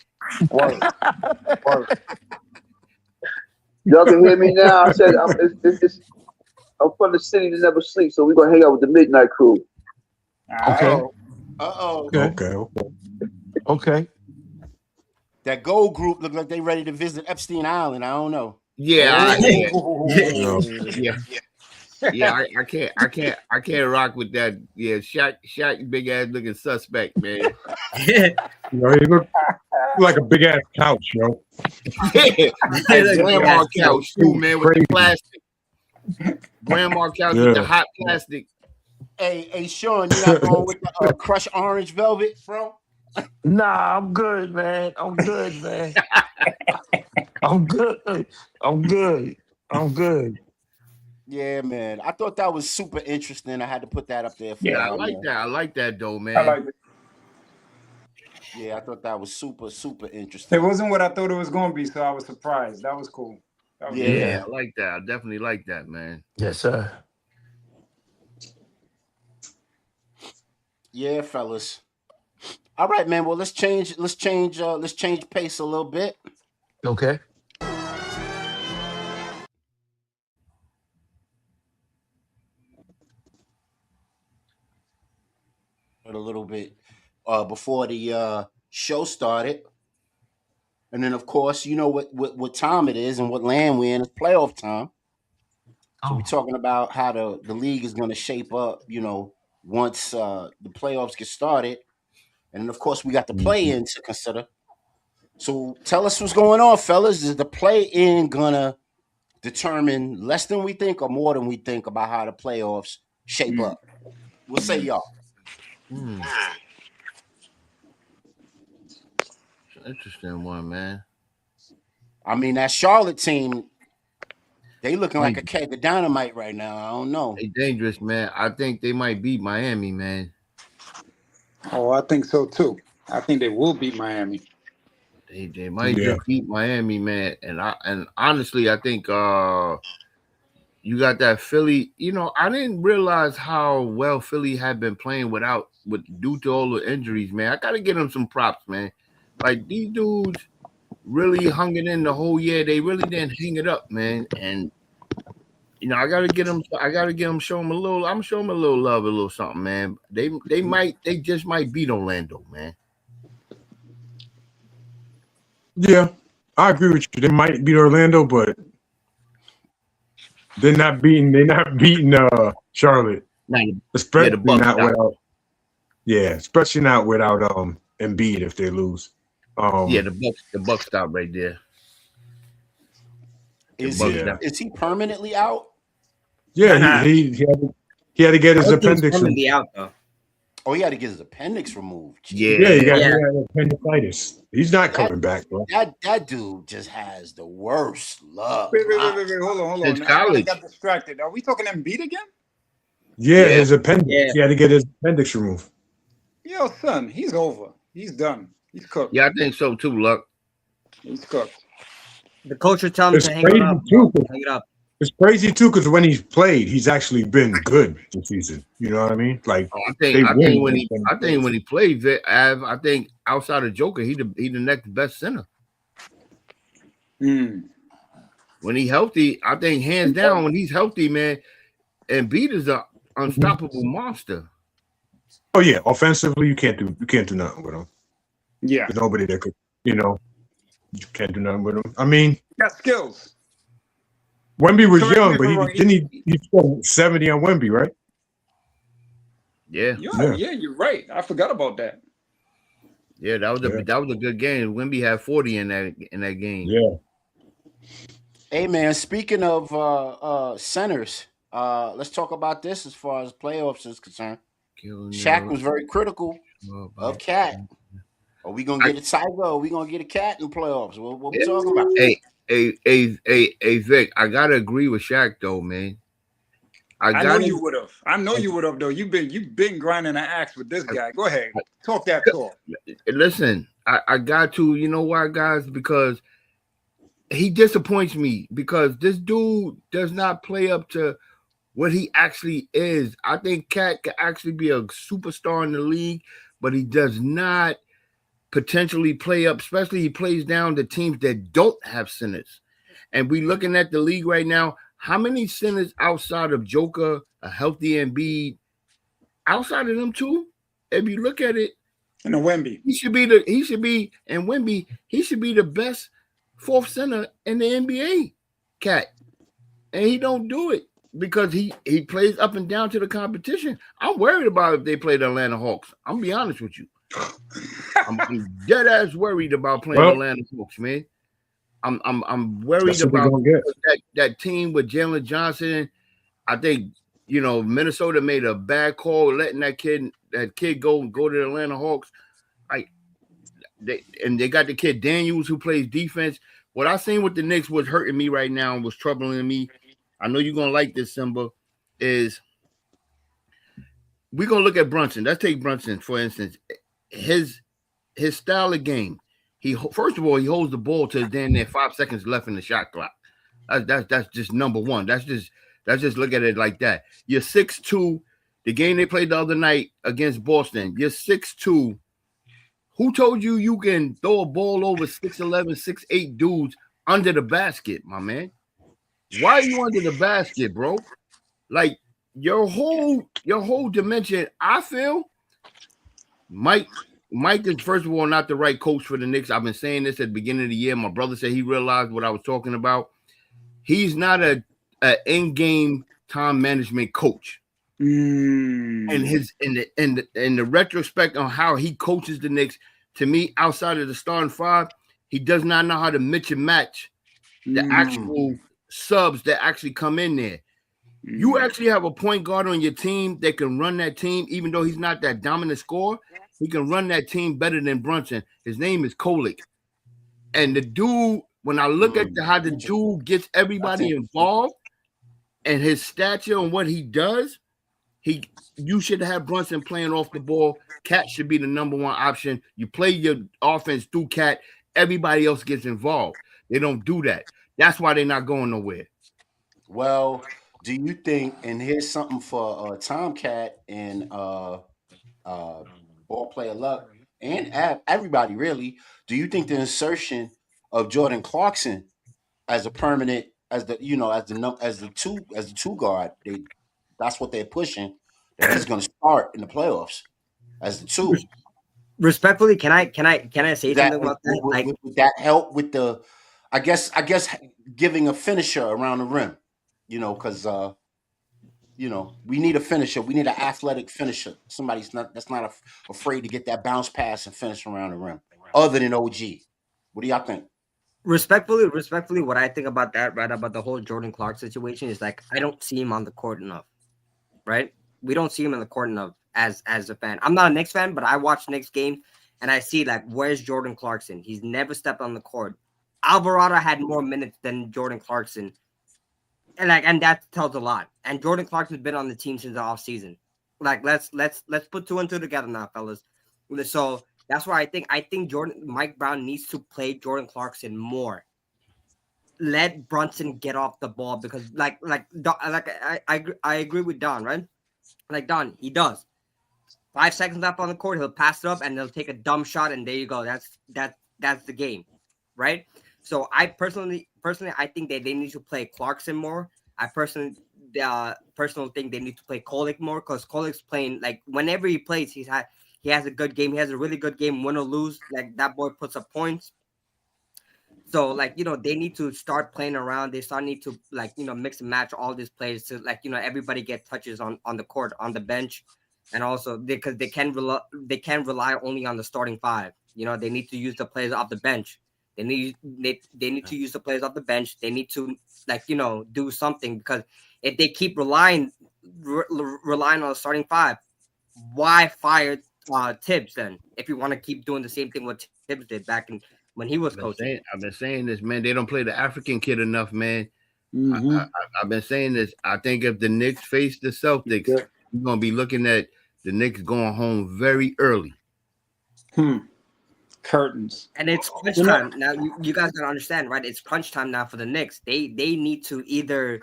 Word. Y'all can hear me now. I said I'm from the city that never sleeps, so we're gonna hang out with the midnight crew. Okay. Okay. That gold group look like they ready to visit Epstein Island. I don't know. Yeah, I can't rock with that. Yeah, Shaq, big ass looking suspect, man. You know, he look like a big ass couch, yo. Yeah, grandma couch too, man, with the plastic. Grandma couch with the hot plastic. Hey, Sean, you not going with the crushed orange velvet, bro? Nah, I'm good, man. I'm good. Yeah, man. I thought that was super interesting. I had to put that up there for I like that though, man. I like it. Yeah, I thought that was super, super interesting. It wasn't what I thought it was going to be, so I was surprised. That was cool. I like that. I definitely like that, man. Yes, sir. Yeah, fellas. All right, man. Well, let's change pace a little bit. Okay. A little bit before the show started. And then, of course, you know what time it is and what land we're in. It's playoff time. So we're talking about how the league is going to shape up, you know, once the playoffs get started. And then, of course, we got the play-in to consider. So tell us what's going on, fellas. Is the play-in going to determine less than we think or more than we think about how the playoffs shape up? What say y'all? It's an interesting one, man. I mean, that Charlotte team, they looking like a keg of dynamite right now. I don't know. They dangerous, man. I think they might beat Miami, man. Oh, I think so too. I think they will beat Miami. They might just beat Miami, man. And honestly, I think you got that Philly. You know, I didn't realize how well Philly had been playing due to all the injuries, man. I gotta give them some props, man. Like these dudes really hung it in the whole year. They really didn't hang it up, man. And you know, I gotta get them. Show them a little. I'm showing them a little love, a little something, man. They just might beat Orlando, man. Yeah, I agree with you. They might beat Orlando, but they're not beating Charlotte. Especially not without. Yeah, especially not without Embiid if they lose. The Bucks stop right there. Is he permanently out? Yeah, he had to get his appendix removed. Out, though. Oh, he had to get his appendix removed. He got appendicitis. He's not coming back, bro. That dude just has the worst luck. Wait, hold on. I got distracted. Are we talking Embiid again? Yeah, his appendix. Yeah. He had to get his appendix removed. Yo, son, he's over. He's done. He's cooked. Yeah, I think so too, Luck. He's cooked. The coach would tell him to hang it up. It's crazy too because when he's played, he's actually been good this season. You know what I mean? Like I think when he played, I think outside of Joker, he the next best center. When he healthy, I think hands down when he's healthy, man, Embiid is an unstoppable monster. Oh yeah, offensively you can't do nothing with him. Yeah, there's nobody that could. You can't do nothing with him. I mean, got skills. Wemby was young, but he scored 70 on Wemby, right? Yeah. Yeah, you're right. I forgot about that. Yeah, that was a good game. Wemby had 40 in that game. Yeah. Hey man, speaking of centers, let's talk about this as far as playoffs is concerned. Shaq was very critical of Cat. Are we gonna get a Tiger? Or are we gonna get a Cat in the playoffs? What we talking about? Hey, Vic, I gotta agree with Shaq though, man. I know you would have though. You've been grinding an axe with this guy. Go ahead, talk that talk. Listen, I got to. You know why, guys? Because he disappoints me. Because this dude does not play up to what he actually is. I think Cat could actually be a superstar in the league, but he does not potentially play up, especially he plays down the teams that don't have centers. And we looking at the league right now, how many centers outside of Joker, a healthy Embiid, outside of them two, if you look at it, and a Wemby, he should be the best fourth center in the NBA, Cat. And he don't do it because he plays up and down to the competition. I'm worried about if they play the Atlanta Hawks. I'm gonna be honest with you. I'm dead ass worried about playing Atlanta Hawks, man. I'm worried about that team with Jalen Johnson. I think Minnesota made a bad call letting that kid go to the Atlanta Hawks. They got the kid Daniels who plays defense. What I seen with the Knicks was hurting me right now and was troubling me. I know you're gonna like this, Simba. Is we're gonna look at Brunson. Let's take Brunson for instance. His style of game. First of all, he holds the ball till damn near 5 seconds left in the shot clock. That's just number one. That's just look at it like that. You're 6'2". The game they played the other night against Boston, you're 6'2". Who told you can throw a ball over 6'11", 6'8" dudes under the basket, my man? Why are you under the basket, bro? Like your whole dimension, I feel. Mike is, first of all, not the right coach for the Knicks. I've been saying this at the beginning of the year. My brother said he realized what I was talking about. He's not an in-game time management coach. And in the retrospect on how he coaches the Knicks, to me, outside of the starting five, he does not know how to mix and match the actual subs that actually come in there. You actually have a point guard on your team that can run that team, even though he's not that dominant scorer. He can run that team better than Brunson. His name is Kolick. And the dude, when I look at how the dude gets everybody involved and his stature and what he does, you should have Brunson playing off the ball. Cat should be the number one option. You play your offense through Cat. Everybody else gets involved. They don't do that. That's why they're not going nowhere. Well, do you think, and here's something for Tomcat and ball player luck and everybody really, do you think the insertion of Jordan Clarkson as a permanent, as the two guard, that's what they're pushing, that he's going to start in the playoffs as the two? Respectfully, can I say something about that? Would that help with the, I guess giving a finisher around the rim, because we need a finisher. We need an athletic finisher. Somebody's that's not afraid to get that bounce pass and finish around the rim. Other than OG, what do y'all think? Respectfully, what I think about that, right, about the whole Jordan Clark situation is like I don't see him on the court enough, right? We don't see him on the court enough as a fan. I'm not a Knicks fan, but I watch Knicks games and I see like where's Jordan Clarkson? He's never stepped on the court. Alvarado had more minutes than Jordan Clarkson. And that tells a lot. And Jordan Clarkson's been on the team since the offseason. Like let's put two and two together now, fellas. So that's why I think Mike Brown needs to play Jordan Clarkson more. Let Brunson get off the ball because I agree with Don, right? Like Don, he does. 5 seconds left on the court, he'll pass it up and they'll take a dumb shot, and there you go. That's the game, right? So I personally I think that they need to play Clarkson more. I personally think they need to play Kolick more because Kolick's playing like whenever he plays, he has a good game. He has a really good game, win or lose. Like that boy puts up points. So like they need to start playing around. They need to mix and match all these players to everybody get touches on the court, on the bench, and also because they can't rely only on the starting five. They need to use the players off the bench. They need to use the players off the bench. They need to do something because if they keep relying on the starting five, why fire Tibbs then? If you want to keep doing the same thing what Tibbs did back when he was coaching. I've been saying this, man. They don't play the African kid enough, man. I've been saying this. I think if the Knicks face the Celtics, we're gonna be looking at the Knicks going home very early. Curtains. And it's crunch time. Now you guys gotta understand, right? It's crunch time now for the Knicks. They need to either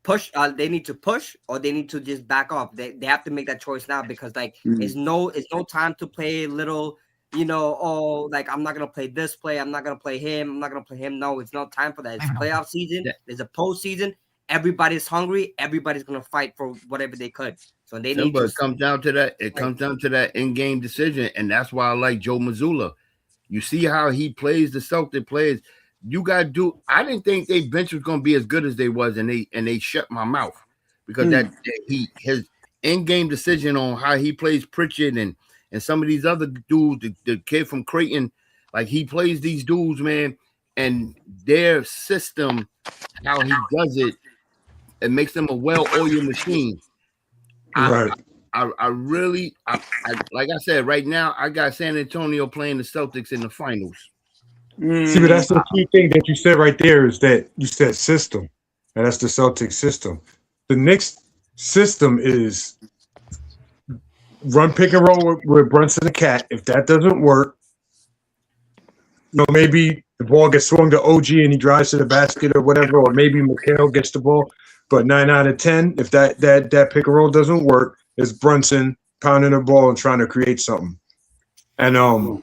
push, they need to push or they need to just back off. They have to make that choice now because it's no time to play little, I'm not gonna play this play, I'm not gonna play him, No, it's no time for that. It's playoff season, there's a postseason, everybody's hungry, everybody's gonna fight for whatever they could. So they need to comes down to that. It comes down to that in-game decision, and that's why I like Joe Mazzulla. You see how he plays the Celtic players. You got to do. I didn't think their bench was going to be as good as they was, and they shut my mouth because his in-game decision on how he plays Pritchard and some of these other dudes, the kid from Creighton, like he plays these dudes, man, and their system, how he does it, it makes them a well-oiled machine. Right. I really, like I said, right now, I got San Antonio playing the Celtics in the finals. See, but that's the key thing that you said right there is that you said system, and that's the Celtics system. The Knicks system is run pick and roll with Brunson and Cat. If that doesn't work, maybe the ball gets swung to OG and he drives to the basket or whatever, or maybe Mikhail gets the ball. But 9 out of 10, if that pick and roll doesn't work, it's Brunson pounding the ball and trying to create something. And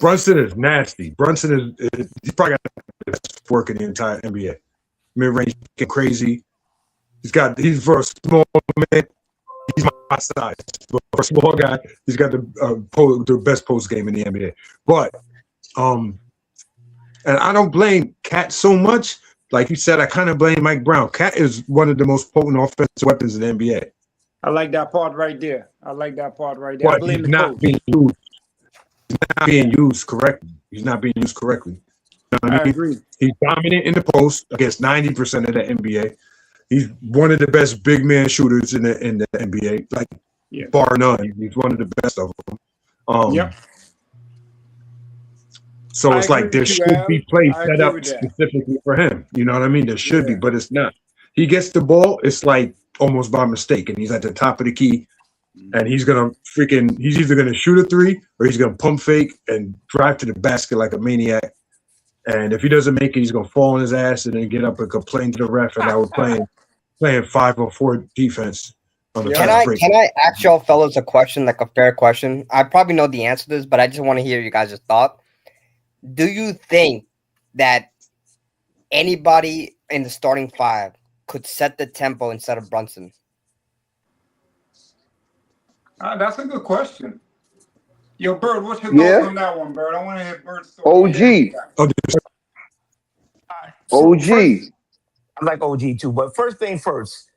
Brunson is nasty. Brunson is he's probably got the best work in the entire NBA. Mid-range get crazy. He's for a small man. He's my size. But for a small guy, he's got the best post game in the NBA. But and I don't blame Cat so much. Like you said, I kind of blame Mike Brown. Cat is one of the most potent offensive weapons in the NBA. I like that part right there. But he's not being used correctly. He's not being used correctly. what I mean? agree. He's dominant in the post against 90% of the NBA. He's one of the best big man shooters in the NBA, like bar none. He's one of the best of them. So it's like there should be plays set up specifically for him. You know what I mean? There should be, but it's not. He gets the ball, it's like almost by mistake, and he's at the top of the key, and he's either gonna shoot a three or he's gonna pump fake and drive to the basket like a maniac. And if he doesn't make it, he's gonna fall on his ass and then get up and complain to the ref. And I was playing 5-on-4 defense on the fast break. Can I ask y'all fellas a question, like a fair question? I probably know the answer to this, but I just want to hear you guys' thought. Do you think that anybody in the starting five could set the tempo instead of Brunson? That's a good question. Yo, Bird, what's your thoughts on that one, Bird? I want to hear Bird's OG. story. OG. I like OG too, but first thing first,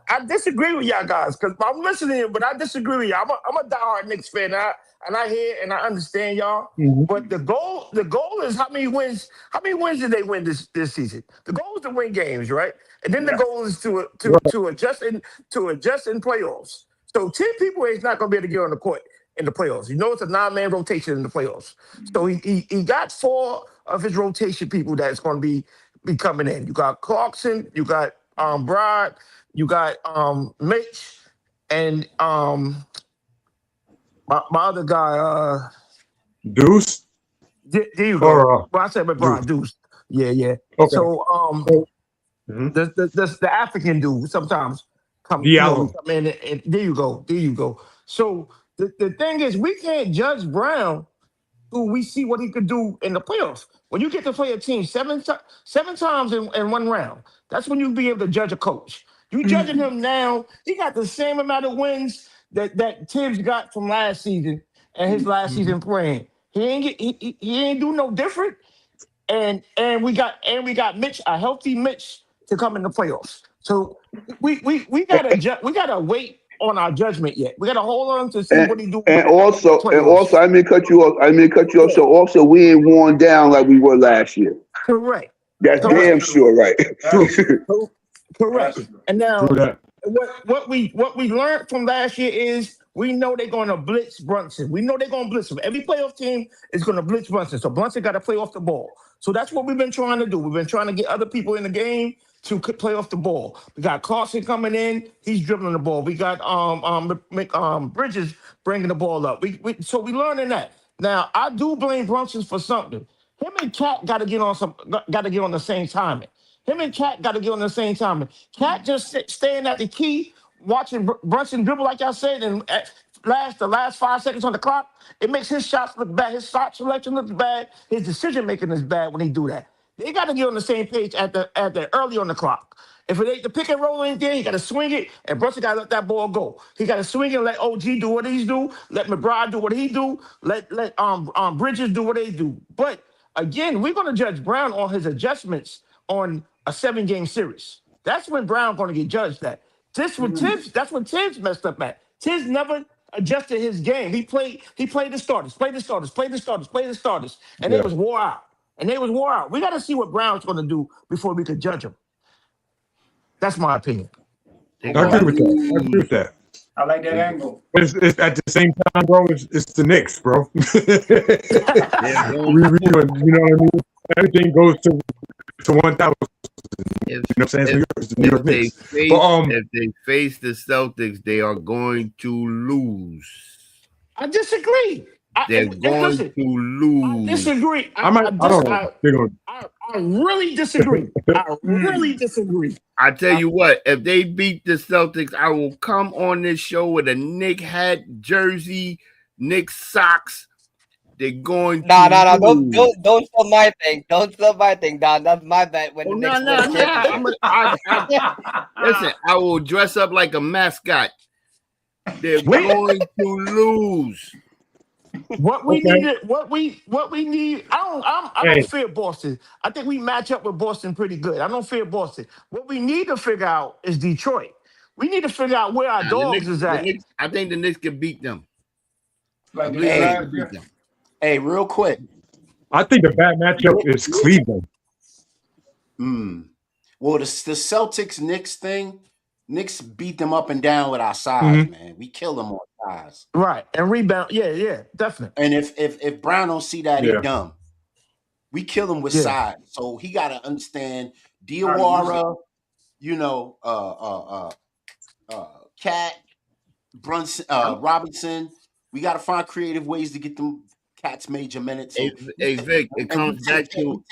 I disagree with y'all guys because I'm listening, but I disagree with y'all. I'm a diehard Knicks fan, and I hear and I understand y'all. Mm-hmm. But the goal is how many wins did they win this season? The goal is to win games, right? And then the goal is to adjust in playoffs. So 10 people is not going to be able to get on the court in the playoffs. You know, it's a 9-man rotation in the playoffs. So he got 4 of his rotation people that's going to be coming in. You got Clarkson, you got Brad, you got Mitch, and my other guy, Deuce. There you go. Well, I said McBride, Deuce. Yeah. Okay. So the African dude sometimes come in, and there you go. So the thing is, we can't judge Brown who we see what he could do in the playoffs. When you get to play a team seven times in one round, that's when you'll be able to judge a coach. You judging him now, he got the same amount of wins that Tibbs got from last season and his last season playing. He ain't do no different. And we got Mitch, a healthy Mitch, to come in the playoffs. So we gotta wait on our judgment yet. We gotta hold on to see what he do. And also, I may cut you off. So also, we ain't worn down like we were last year. Correct. That's damn sure right. Correct. And now, what we learned from last year is we know they're going to blitz Brunson. We know they're going to blitz him. Every playoff team is going to blitz Brunson. So Brunson got to play off the ball. So that's what we've been trying to do. We've been trying to get other people in the game to play off the ball. We got Clarkson coming in. He's dribbling the ball. We got Bridges bringing the ball up. So we learning that. Now, I do blame Brunson for something. Him and Cat got to get on the same timing. Him and Cat got to get on the same timing. Cat just staying at the key, watching Brunson dribble, like I said, and the last 5 seconds on the clock, it makes his shots look bad. His shot selection looks bad. His decision making is bad when he do that. They got to get on the same page at the early on the clock. If it ain't the pick and roll ain't there, he got to swing it, and Brunson got to let that ball go. He got to swing it and let OG do what he do, let McBride do what he do, let Bridges do what they do. But again, we're going to judge Brown on his adjustments on a 7-game series. That's when Brown going to get judged at. That's when Tibbs messed up at. Tibbs never adjusted his game. He played the starters, and they was wore out. We got to see what Brown's going to do before we can judge him. That's my opinion. I agree with that. I like that angle. But it's at the same time, bro, it's the Knicks, bro. You know what I mean? Everything goes to 1,000. You know what I'm saying? If they face the Celtics, they are going to lose. I disagree. They're going to lose. I disagree. I really disagree. I really disagree. I tell you what, if they beat the Celtics, I will come on this show with a Knick hat, jersey, Knick socks. They're going to lose. Don't sell my thing. Don't sell my thing, Don. That's my bet. When Listen, I will dress up like a mascot. They're going to lose. What we need. I don't fear Boston. I think we match up with Boston pretty good. I don't fear Boston. What we need to figure out is Detroit. We need to figure out where our dogs is at. I think the Knicks can beat them. Hey, real quick. I think the bad matchup is Cleveland. Well, the Celtics Knicks thing, Knicks beat them up and down with our size, man. We kill them on size. Right. And rebound. Yeah, definitely. And if Brown don't see that, he dumb. We kill him with size. So he gotta understand Diawara, Cat, Brunson, Robinson. We gotta find creative ways to get them cats major minutes. So Hey Vic, it comes back to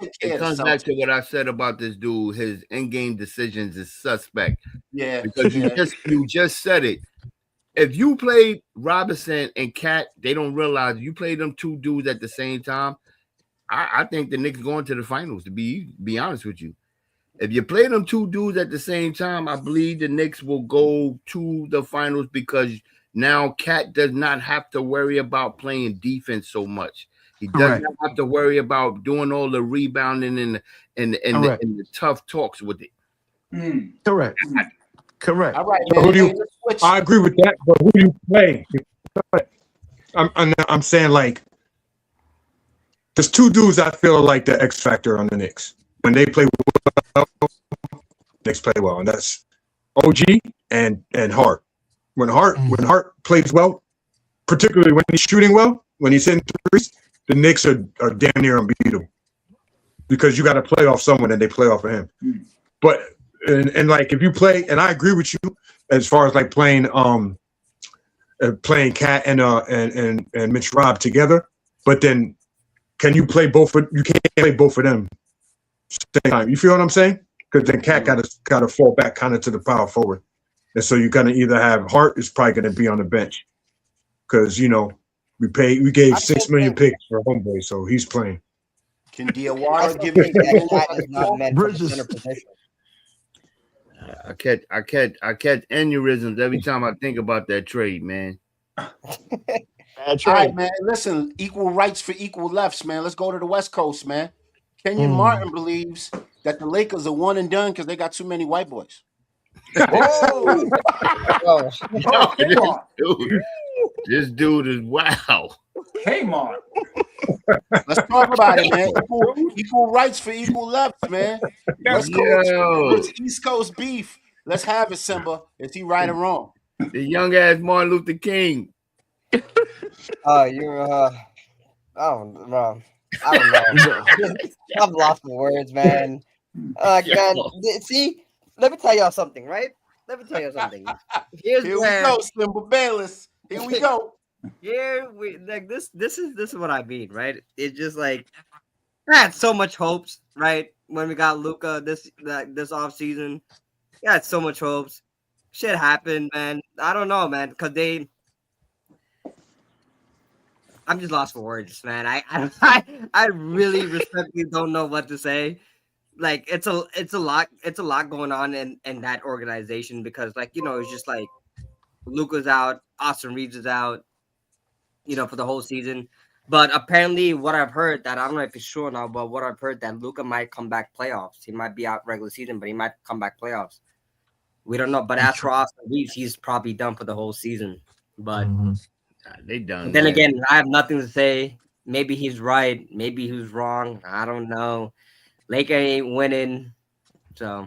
what I said about this dude. His in-game decisions is suspect. Yeah, because you just said it. If you play Robinson and Cat, they don't realize you play them two dudes at the same time. I think the Knicks going to the finals. To be honest with you, if you play them two dudes at the same time, I believe the Knicks will go to the finals because now Cat does not have to worry about playing defense so much. He does not have to worry about doing all the rebounding and the tough talks with it. Correct. All right, So man. I agree with that, but who do you play? I'm saying like there's two dudes I feel are like the X factor on the Knicks. When they play well, Knicks play well, and that's OG and Hart. When Hart plays well, particularly when he's shooting well, when he's hitting threes, the Knicks are damn near unbeatable because you got to play off someone and they play off of him. But and like if you play, and I agree with you as far as like playing Cat and Mitch Rob together, but then can you play both? You can't play both of them same time. You feel what I'm saying? Because then Cat got to fall back kind of to the power forward, and so you're gonna either have Hart is probably gonna be on the bench because we gave $6 million picks for homeboy, so he's playing. Can Diawara give you that is not meant for the center position? I catch aneurysms every time I think about that trade, man. That's right. All right, man. Listen, equal rights for equal lefts, man. Let's go to the West Coast, man. Kenyon Martin believes that the Lakers are one and done because they got too many white boys. Whoa! This dude is wow. Kmart. Let's talk about it, man. Equal rights for equal lefts, man. West Coast, East Coast beef. Let's have it, Simba. Is he right or wrong? The young ass Martin Luther King. You're I don't know. I'm lost for words, man. Man, see, let me tell y'all something, right? Let me tell you something. Here we go, Simba Bayless. Here we go. Here we like this is what I mean, right? It's just like I had so much hopes, right? When we got Luka this off season. I had so much hopes. Shit happened, man. I don't know, man, because I'm just lost for words, man. I really respectfully don't know what to say. Like it's a lot going on in that organization because it's just like Luka's out, Austin Reeves is out, for the whole season. But apparently what I've heard that I don't know if it's true or not, but what I've heard that Luka might come back playoffs. He might be out regular season, but he might come back playoffs. We don't know. But as for Austin Reeves, he's probably done for the whole season. But they done. Then again, I have nothing to say. Maybe he's right. Maybe he's wrong. I don't know. Laker ain't winning. So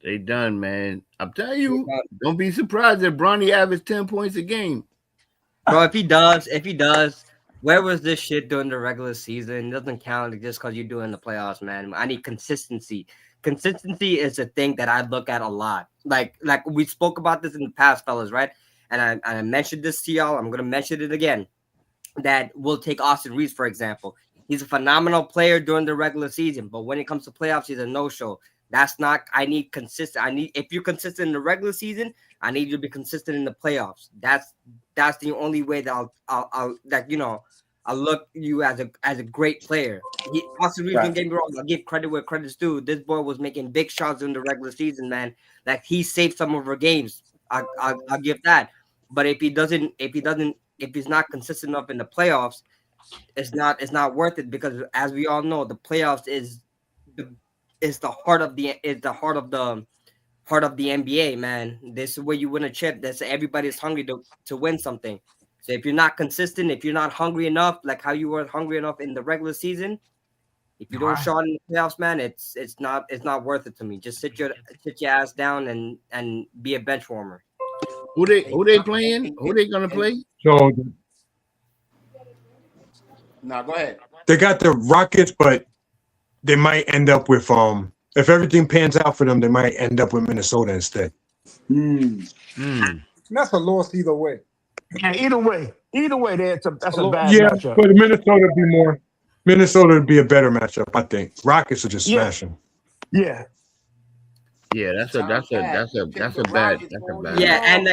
they done, man. I'm telling you, don't be surprised if Bronny averaged 10 points a game. Bro, if he does, where was this shit during the regular season? It doesn't count just because you're doing the playoffs, man. I need consistency. Consistency is a thing that I look at a lot. Like we spoke about this in the past, fellas, right? And I mentioned this to y'all. I'm gonna mention it again. That we'll take Austin Reeves, for example. He's a phenomenal player during the regular season, but when it comes to playoffs, he's a no-show. That's not. I need consistent. If you're consistent in the regular season, I need you to be consistent in the playoffs. That's the only way that I'll look you as a great player. Austin Reeves, don't get me wrong. I'll give credit where credit's due. This boy was making big shots during the regular season, man. Like he saved some of our games. I'll give that. But if he's not consistent enough in the playoffs, it's not worth it because as we all know, the playoffs is the heart of the NBA, man. This is where you win a chip. That's everybody's hungry to win something. So if you're not consistent, if you're not hungry enough, like how you were hungry enough in the regular season, If you don't show out in the playoffs, man, it's not worth it to me. Just sit your ass down and be a bench warmer. Who they playing? Who they gonna play? So No, go ahead. they got the Rockets, but they might end up with if everything pans out for them, they might end up with Minnesota instead. That's a loss either way. Yeah, either way, that's a bad matchup. But Minnesota would be a better matchup, I think. Rockets will just smash them. Yeah. Yeah, that's a bad. Yeah, and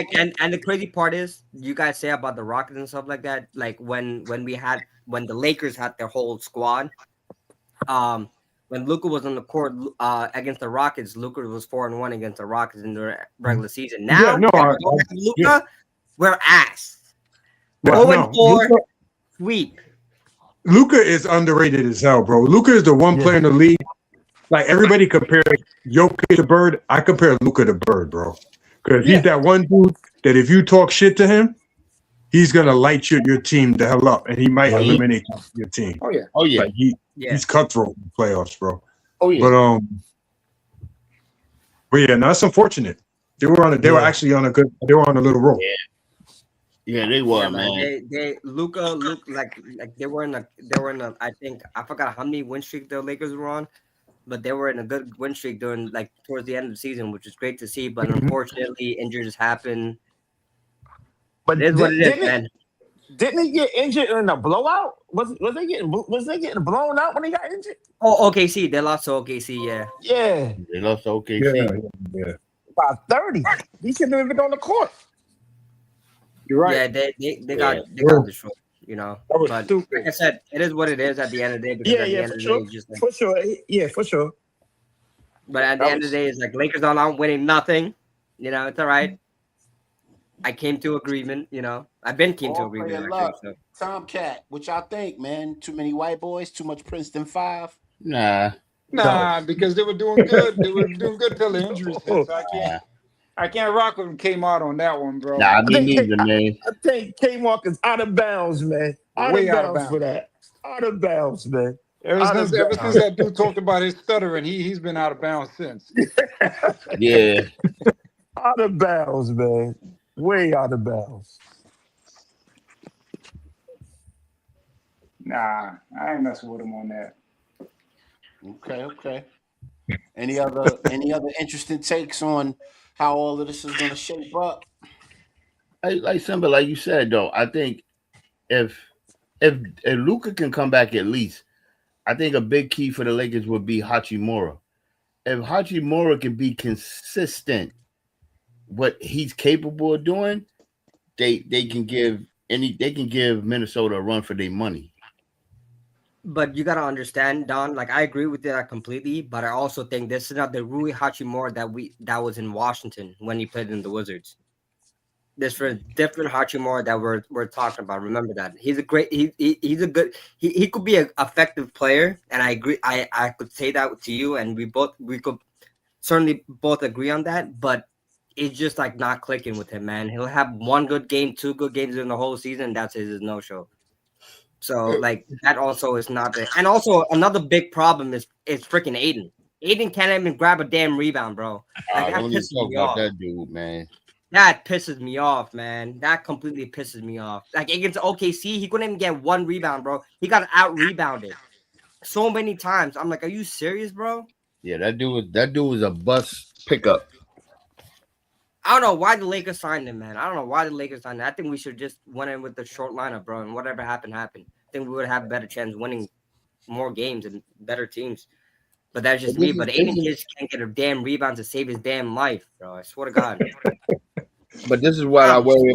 the crazy part is, you guys say about the Rockets and stuff like that. Like when the Lakers had their whole squad, when Luka was on the court against the Rockets, Luka was 4-1 against the Rockets in the regular season. Now, Luka, we're ass. 0-4 sweep. Luka is underrated as hell, bro. Luka is the one player in the league. Like everybody compares Jokic to Bird. I compare Luka to Bird, bro. Because he's that one dude that if you talk shit to him, he's gonna light your team the hell up, and he might eliminate your team. Oh yeah. Like he's cutthroat in the playoffs, bro. Oh yeah. But yeah, no, that's unfortunate. They were on they were actually on a little roll. Yeah, they were, man. They Luka like they were in a I think I forgot how many win streak the Lakers were on, but they were in a good win streak during towards the end of the season, which is great to see. But unfortunately, injuries happen. But it is what it is, man. Didn't he get injured in a blowout? Was they getting blown out when he got injured? Oh, OKC. They lost to OKC. Yeah. Yeah. They lost to OKC. Yeah. By 30. He shouldn't have been on the court. You're right. Yeah, they got destroyed. You know, That was but stupid. like I said, it is what it is at the end of the day. Because at the end of the day, it's just for sure. Yeah, for sure. But at the end of the day, it's like Lakers are not winning nothing. You know, it's all right. I came to agreement. You know, I've been came to agreement. Actually, so. Tomcat, what y'all think, man? Too many white boys? Too much Princeton 5? Nah, because they were doing good. They were doing good till the injuries hit. So I can't rock with Kmart on that one, bro. Nah, me neither, man. I think Kmart is out of bounds, man. Way out of bounds for that. Out of bounds, man. Ever since that dude talked about his stuttering, he's been out of bounds since. Yeah. Out of bounds, man. Way out of bounds. Nah, I ain't messing with him on that. Okay. Any other interesting takes on how all of this is going to shape up? Like you said, though, I think if Luka can come back at least, I think a big key for the Lakers would be Hachimura. If Hachimura can be consistent, what he's capable of doing, they can give Minnesota a run for their money. But you gotta understand, Don. Like I agree with that completely, but I also think this is not the Rui Hachimura that was in Washington when he played in the Wizards. This is a different Hachimura that we're talking about. Remember that he's a great. He's a good. He could be an effective player, and I agree. I could say that to you, and we could certainly both agree on that. But it's just like not clicking with him, man. He'll have one good game, 2 good games in the whole season. That's his no-show. So like that also is not there. And also another big problem is freaking Aiden. Aiden can't even grab a damn rebound, bro. Like, that pisses me off. That dude, man. That pisses me off, man. That completely pisses me off. Like against OKC, he couldn't even get 1 rebound, bro. He got out rebounded so many times. I'm like, are you serious, bro? Yeah, that dude was a bust pickup. I don't know why the Lakers signed him, man. I don't know why the Lakers signed him. I think we should just went in with the short lineup, bro. And whatever happened. I think we would have a better chance winning more games and better teams. But that's just me. But Aiden just can't get a damn rebound to save his damn life, bro. I swear to God. But this is what I worry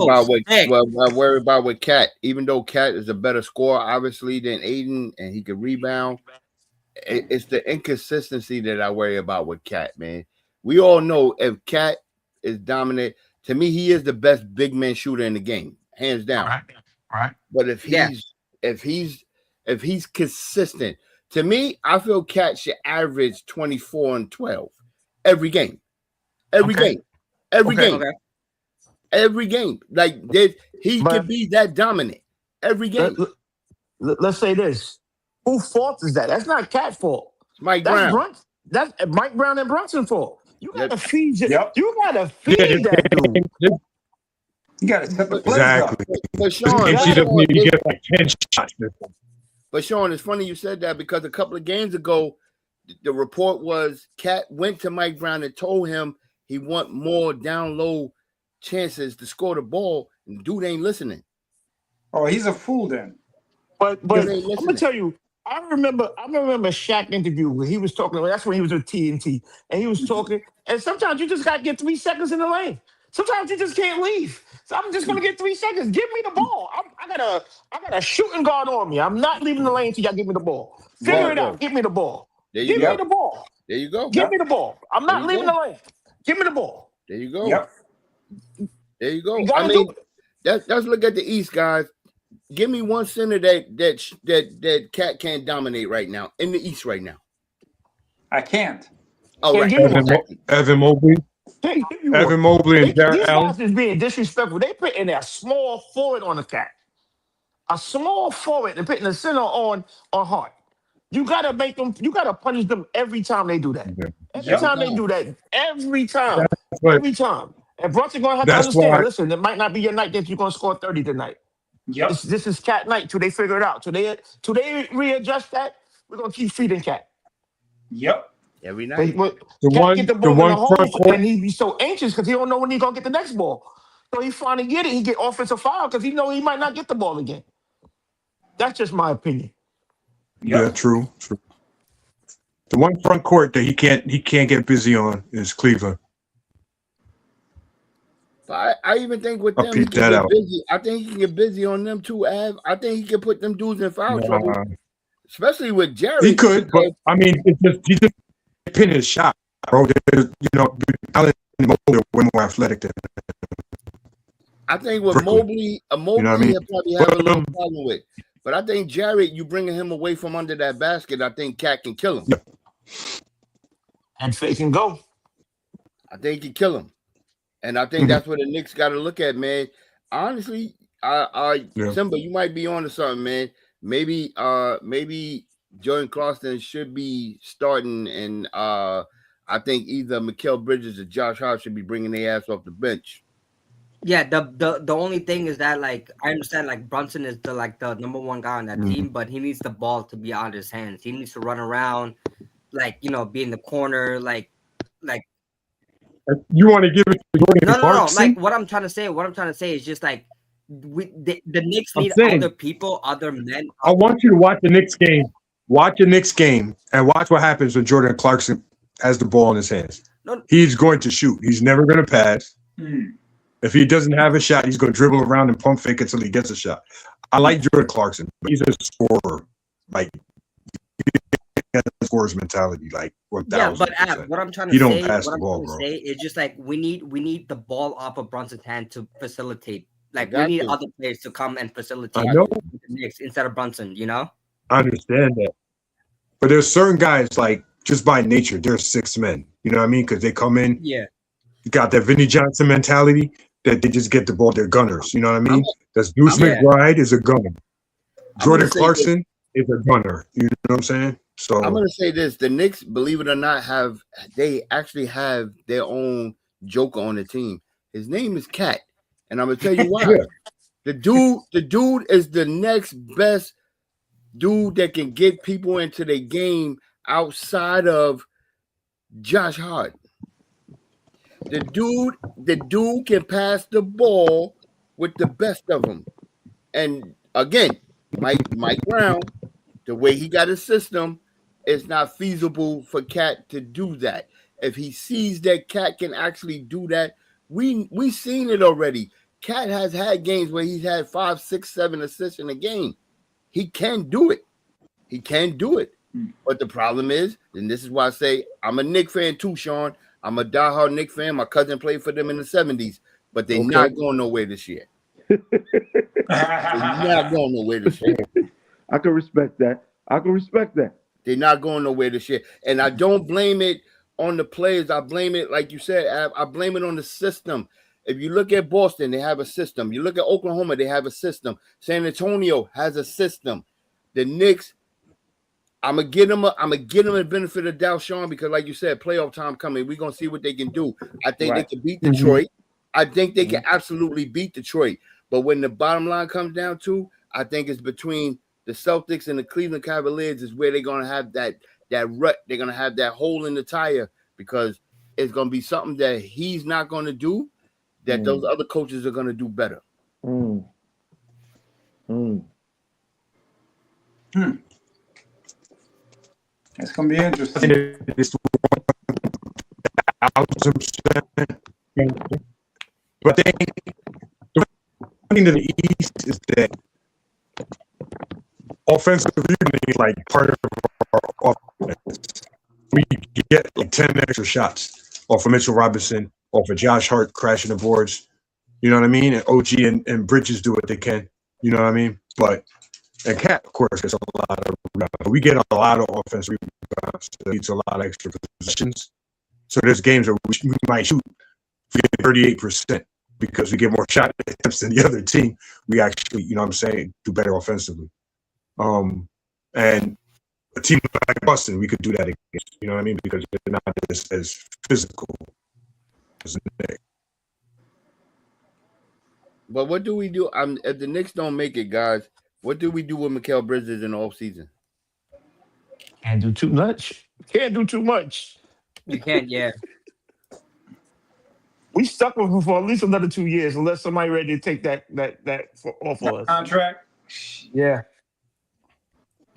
about with Cat. Even though Cat is a better scorer, obviously, than Aiden, and he can rebound, it's the inconsistency that I worry about with Cat, man. We all know if Cat is dominant, to me, he is the best big man shooter in the game, hands down. All right. But if he's consistent, to me, I feel Cat should average 24 and 12 every game. Every game. Like he could be that dominant every game. Let's say this. Whose fault is that? That's not Cat fault. It's Mike That's Brown. Brunson. That's Mike Brown and Brunson fault. You gotta That- feed it. Yep. You gotta feed that dude. You got to set the plays Exactly. up. But Sean, And she doesn't need to get like 10 shots. But Sean, it's funny you said that because a couple of games ago, the report was Cat went to Mike Brown and told him he want more down low chances to score the ball, and dude ain't listening. Oh, he's a fool then. But Dude ain't I'm listening. gonna tell you, I remember Shaq interview where he was talking. That's when he was with TNT, and he was talking. And sometimes you just gotta get 3 seconds in the lane. Sometimes you just can't leave. So I'm just gonna get 3 seconds. Give me the ball. I got a shooting guard on me. I'm not leaving the lane till y'all give me the ball. Figure it out. Give me the ball. There you Give go. me the ball. There you go. Give me the ball. I'm not There you leaving go. the lane. Give me the ball. There you go. Yep. There you go. You gotta I do mean, let's look at the East, guys. Give me one center that Cat can't dominate right now in the East right now. I can't. Oh, Can't right. give me one. Evan Mobley. Can't give you one. Evan Mobley and These Jarrett Allen. guys is being disrespectful. They put in a small forward on the Cat. A small forward and putting the center on Hart. You gotta make them. You gotta punish them every time they do that. Every time they do that. Every time. Every time. And Brunson gonna have to That's understand. why- Listen, it might not be your night that you're gonna score 30 tonight. Yep. This is Cat night till they figure it out. Till they readjust that, we're gonna keep feeding Cat. Yep. Every But night. Cat get the ball in the one hole, front court- and he be so anxious because he don't know when he's gonna get the next ball. So he finally get it. He get offensive foul because he know he might not get the ball again. That's just my opinion. Yeah, true. The one front court that he can't get busy on is Cleveland. But I even think with I'll them, he peep can that get out. busy. I think he can get busy on them too, Av. I think he can put them dudes in foul trouble, especially with Jerry. He could, but I mean, he just pin his shot, bro. Allen and Mobley are way more athletic than I think with Brooklyn. Mobley, You know what I mean? he'll probably have a little problem with. But I think Jared, you bringing him away from under that basket, I think Cat can kill him. And fake and go. I think he can kill him. And I think that's what the Knicks got to look at, man. Honestly, Simba, you might be on to something, man. Maybe Jordan Clarkson should be starting, and I think either Mikal Bridges or Josh Hart should be bringing their ass off the bench. Yeah, the only thing is that, like, I understand, like, Brunson is the number one guy on that team, but he needs the ball to be out of his hands. He needs to run around, like, be in the corner, like. You want to give it to Jordan No. Clarkson? Like, what I'm trying to say is just like the Knicks need other people, other men. I want you to watch the Knicks game. Watch the Knicks game and watch what happens when Jordan Clarkson has the ball in his hands. No. He's going to shoot. He's never going to pass. If he doesn't have a shot, he's going to dribble around and pump fake until he gets a shot. I like Jordan Clarkson, but he's a scorer. Like, he has a scorer's mentality. Like, 1,000%. Yeah, but what I'm trying to He don't say, pass the ball, bro. is just like we need the ball off of Brunson's hand to facilitate. Like, we Got need to. other players to come and facilitate I know. the Knicks instead of Brunson. I understand that. But there's certain guys, like, just by nature, they're 6 men. You know what I mean? Because they come in, Yeah. you got that Vinnie Johnson mentality that they just get the ball. They're gunners. You know what I mean? That's Deuce McBride is a gunner. Jordan Clarkson is a gunner. You know what I'm saying? So I'm gonna say this: the Knicks, believe it or not, they actually have their own joker on the team. His name is Cat, and I'm gonna tell you why. The dude is the next best dude that can get people into the game outside of Josh Hart. The dude can pass the ball with the best of them. And again, Mike Brown, the way he got his system, it's not feasible for Cat to do that. If he sees that Cat can actually do that, we seen it already. Cat has had games where he's had 5, 6, 7 assists in a game. He can do it. He can do it. But the problem is, and this is why I say I'm a Knicks fan too, Sean. I'm a diehard Knicks fan. My cousin played for them in the 70s, but they're not going nowhere this year. They're not going nowhere this year. I can respect that. They're not going nowhere this year. And I don't blame it on the players. I blame it, like you said, I blame it on the system. If you look at Boston, they have a system. You look at Oklahoma, they have a system. San Antonio has a system. The Knicks I'm gonna get him a benefit of doubt, Sean, because like you said, playoff time coming. We're gonna see what they can do. I think they can beat Detroit. I think they can absolutely beat Detroit. But when the bottom line comes down to, I think it's between the Celtics and the Cleveland Cavaliers is where they're gonna have that rut. They're gonna have that hole in the tire because it's gonna be something that he's not gonna do that those other coaches are gonna do better. It's gonna be interesting. It's 1,000%. But I think the thing to the East is that offensive rebounding is like part of our offense. We get like 10 extra shots off of Mitchell Robinson, off of Josh Hart crashing the boards. You know what I mean? And OG and Bridges do what they can. You know what I mean? But and Cat, of course, gets a lot of rebounds. We get a lot of offensive rebounds. So it leads to a lot of extra possessions. So there's games where we might shoot 38% because we get more shot attempts than the other team. We actually, you know what I'm saying, do better offensively. And a team like Boston, we could do that against. You know what I mean? Because they're not as physical as the Knicks. But what do we do? If the Knicks don't make it, guys, what do we do with Mikal Bridges in the offseason? Can't do too much. Can't do too much. You can't, yeah. We stuck with him for at least another 2 years, unless somebody ready to take that off of us. Contract. Yeah,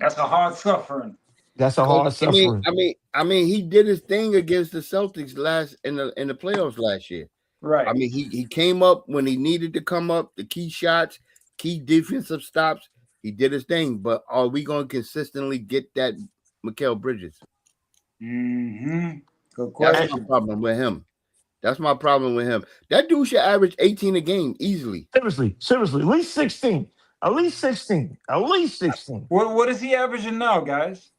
That's a hard suffering. that's a hard suffering. I mean, he did his thing against the Celtics in the playoffs last year. Right. I mean, he came up when he needed to come up, the key shots, key defensive stops. He did his thing, but are we going to consistently get that Mikal Bridges? Good question. That's my problem with him. That dude should average 18 a game easily. Seriously, at least 16. At least 16. What is he averaging now, guys?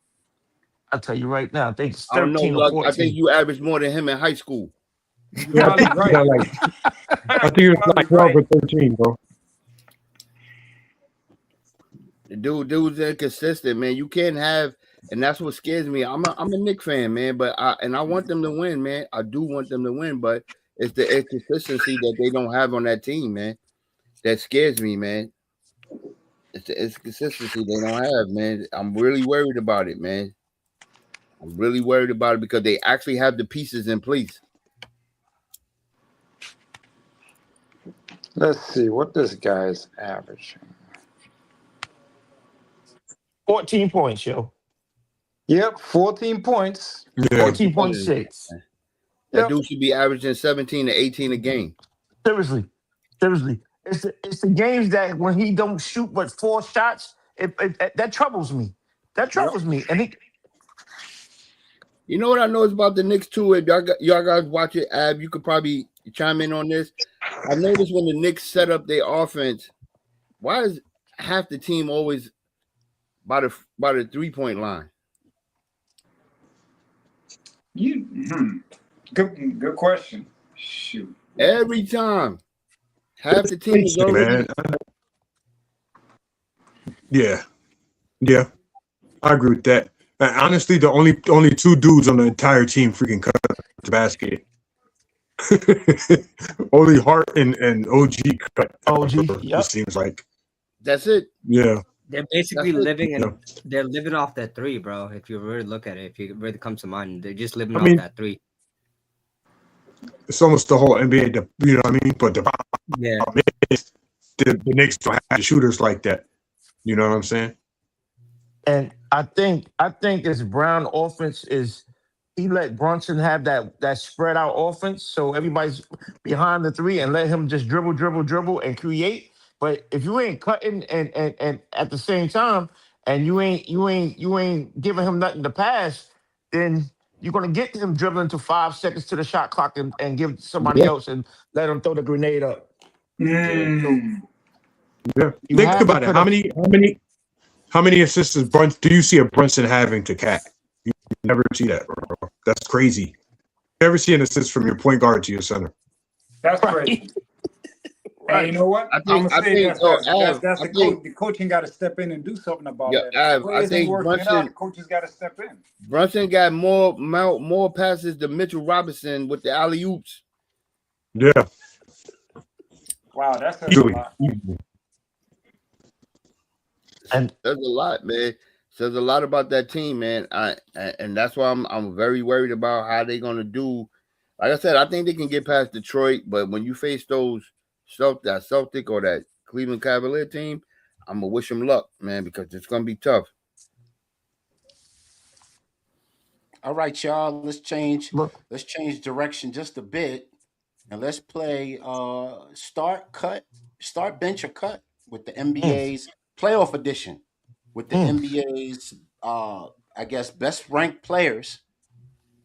I'll tell you right now. I think it's I don't 13 know, or Luck. 14. I think you averaged more than him in high school. Yeah, I think it was like 12 or 13, bro. The dude's inconsistent, man. You can't have, and that's what scares me. I'm a Knicks fan, man, but I want them to win, man. I do want them to win, but it's the inconsistency that they don't have on that team, man. That scares me, man. It's the inconsistency they don't have, man. I'm really worried about it, man. I'm really worried about it because they actually have the pieces in place. Let's see what this guy's averaging. 14 points, yo. Yep, 14 points. Yeah. 14.6. That dude should be averaging 17 to 18 a game. Seriously. It's the games that when he don't shoot but 4 shots, that troubles me. And he. You know what I know is about the Knicks too. If y'all guys watch it, Ab, you could probably chime in on this. I noticed when the Knicks set up their offense, why is half the team always by the 3-point line? Good question. Shoot. Every time. Half the team is already. Yeah. I agree with that. And honestly, the only 2 dudes on the entire team freaking cut the basket. Only Hart and OG cut. It seems like. That's it. Yeah. They're basically they're living off that 3, bro. If you really look at it, if it really comes to mind, they're just living off that 3. It's almost the whole NBA, you know what I mean? But the problem is the Knicks don't have shooters like that. You know what I'm saying? And I think this Brown offense is he let Brunson have that spread out offense, so everybody's behind the 3 and let him just dribble and create. But if you ain't cutting and at the same time, and you ain't giving him nothing to pass, then you're gonna get him dribbling to 5 seconds to the shot clock and give somebody else and let him throw the grenade up. Think about it. How many assists do you see a Brunson having to Cat? You never see that, bro. That's crazy. You never see an assist from your point guard to your center. That's crazy. Hey, you know what? I I'm think gonna say that's Av, that's I the coach. think The coaching got to step in and do something about yeah, that. If the Av, I players ain't think working it out, the coaches got to step in. Brunson got more passes than Mitchell Robinson with the alley oops. Yeah. Wow, that says a Easily. lot. And There's a lot, man. Says a lot about that team, man. And that's why I'm very worried about how they're gonna do. Like I said, I think they can get past Detroit, but when you face that Celtic or that Cleveland Cavalier team, I'm gonna wish them luck, man, because it's gonna be tough. All right, y'all. Let's change look, direction just a bit, and let's play start, bench, or cut with the NBA's playoff edition with the NBA's I guess best ranked players.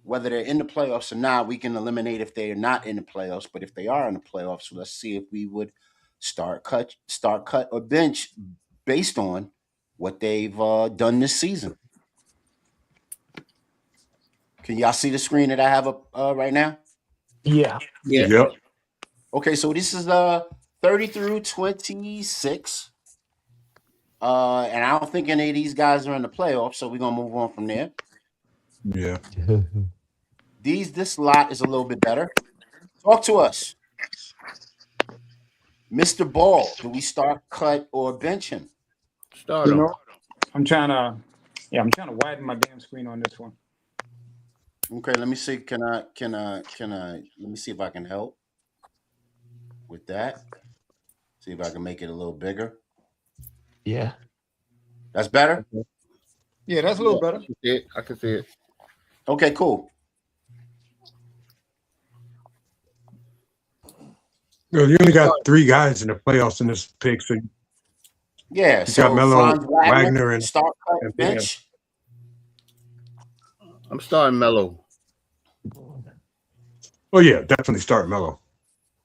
Whether they're in the playoffs or not, we can eliminate if they are not in the playoffs. But if they are in the playoffs, let's see if we would start, cut, or bench based on what they've done this season. Can y'all see the screen that I have up right now? yeah. Yeah. Yep. Okay, so this is 30 through 26. And I don't think any of these guys are in the playoffs, so we're gonna move on from there. Yeah. This lot is a little bit better. Talk to us. Mr. Ball, do we start, cut, or bench him? Start You them. know, I'm trying to widen my damn screen on this one. Okay, let me see. Can I let me see if I can help with that. See if I can make it a little bigger. Yeah. That's better? Yeah, that's a little better. I can see it. Okay, cool. You only got 3 guys in the playoffs in this pick, so Yeah, you so got Melo, Franz Wagner, and start, cut, and Bam. bench. I'm starting Melo. Oh yeah, definitely start Melo.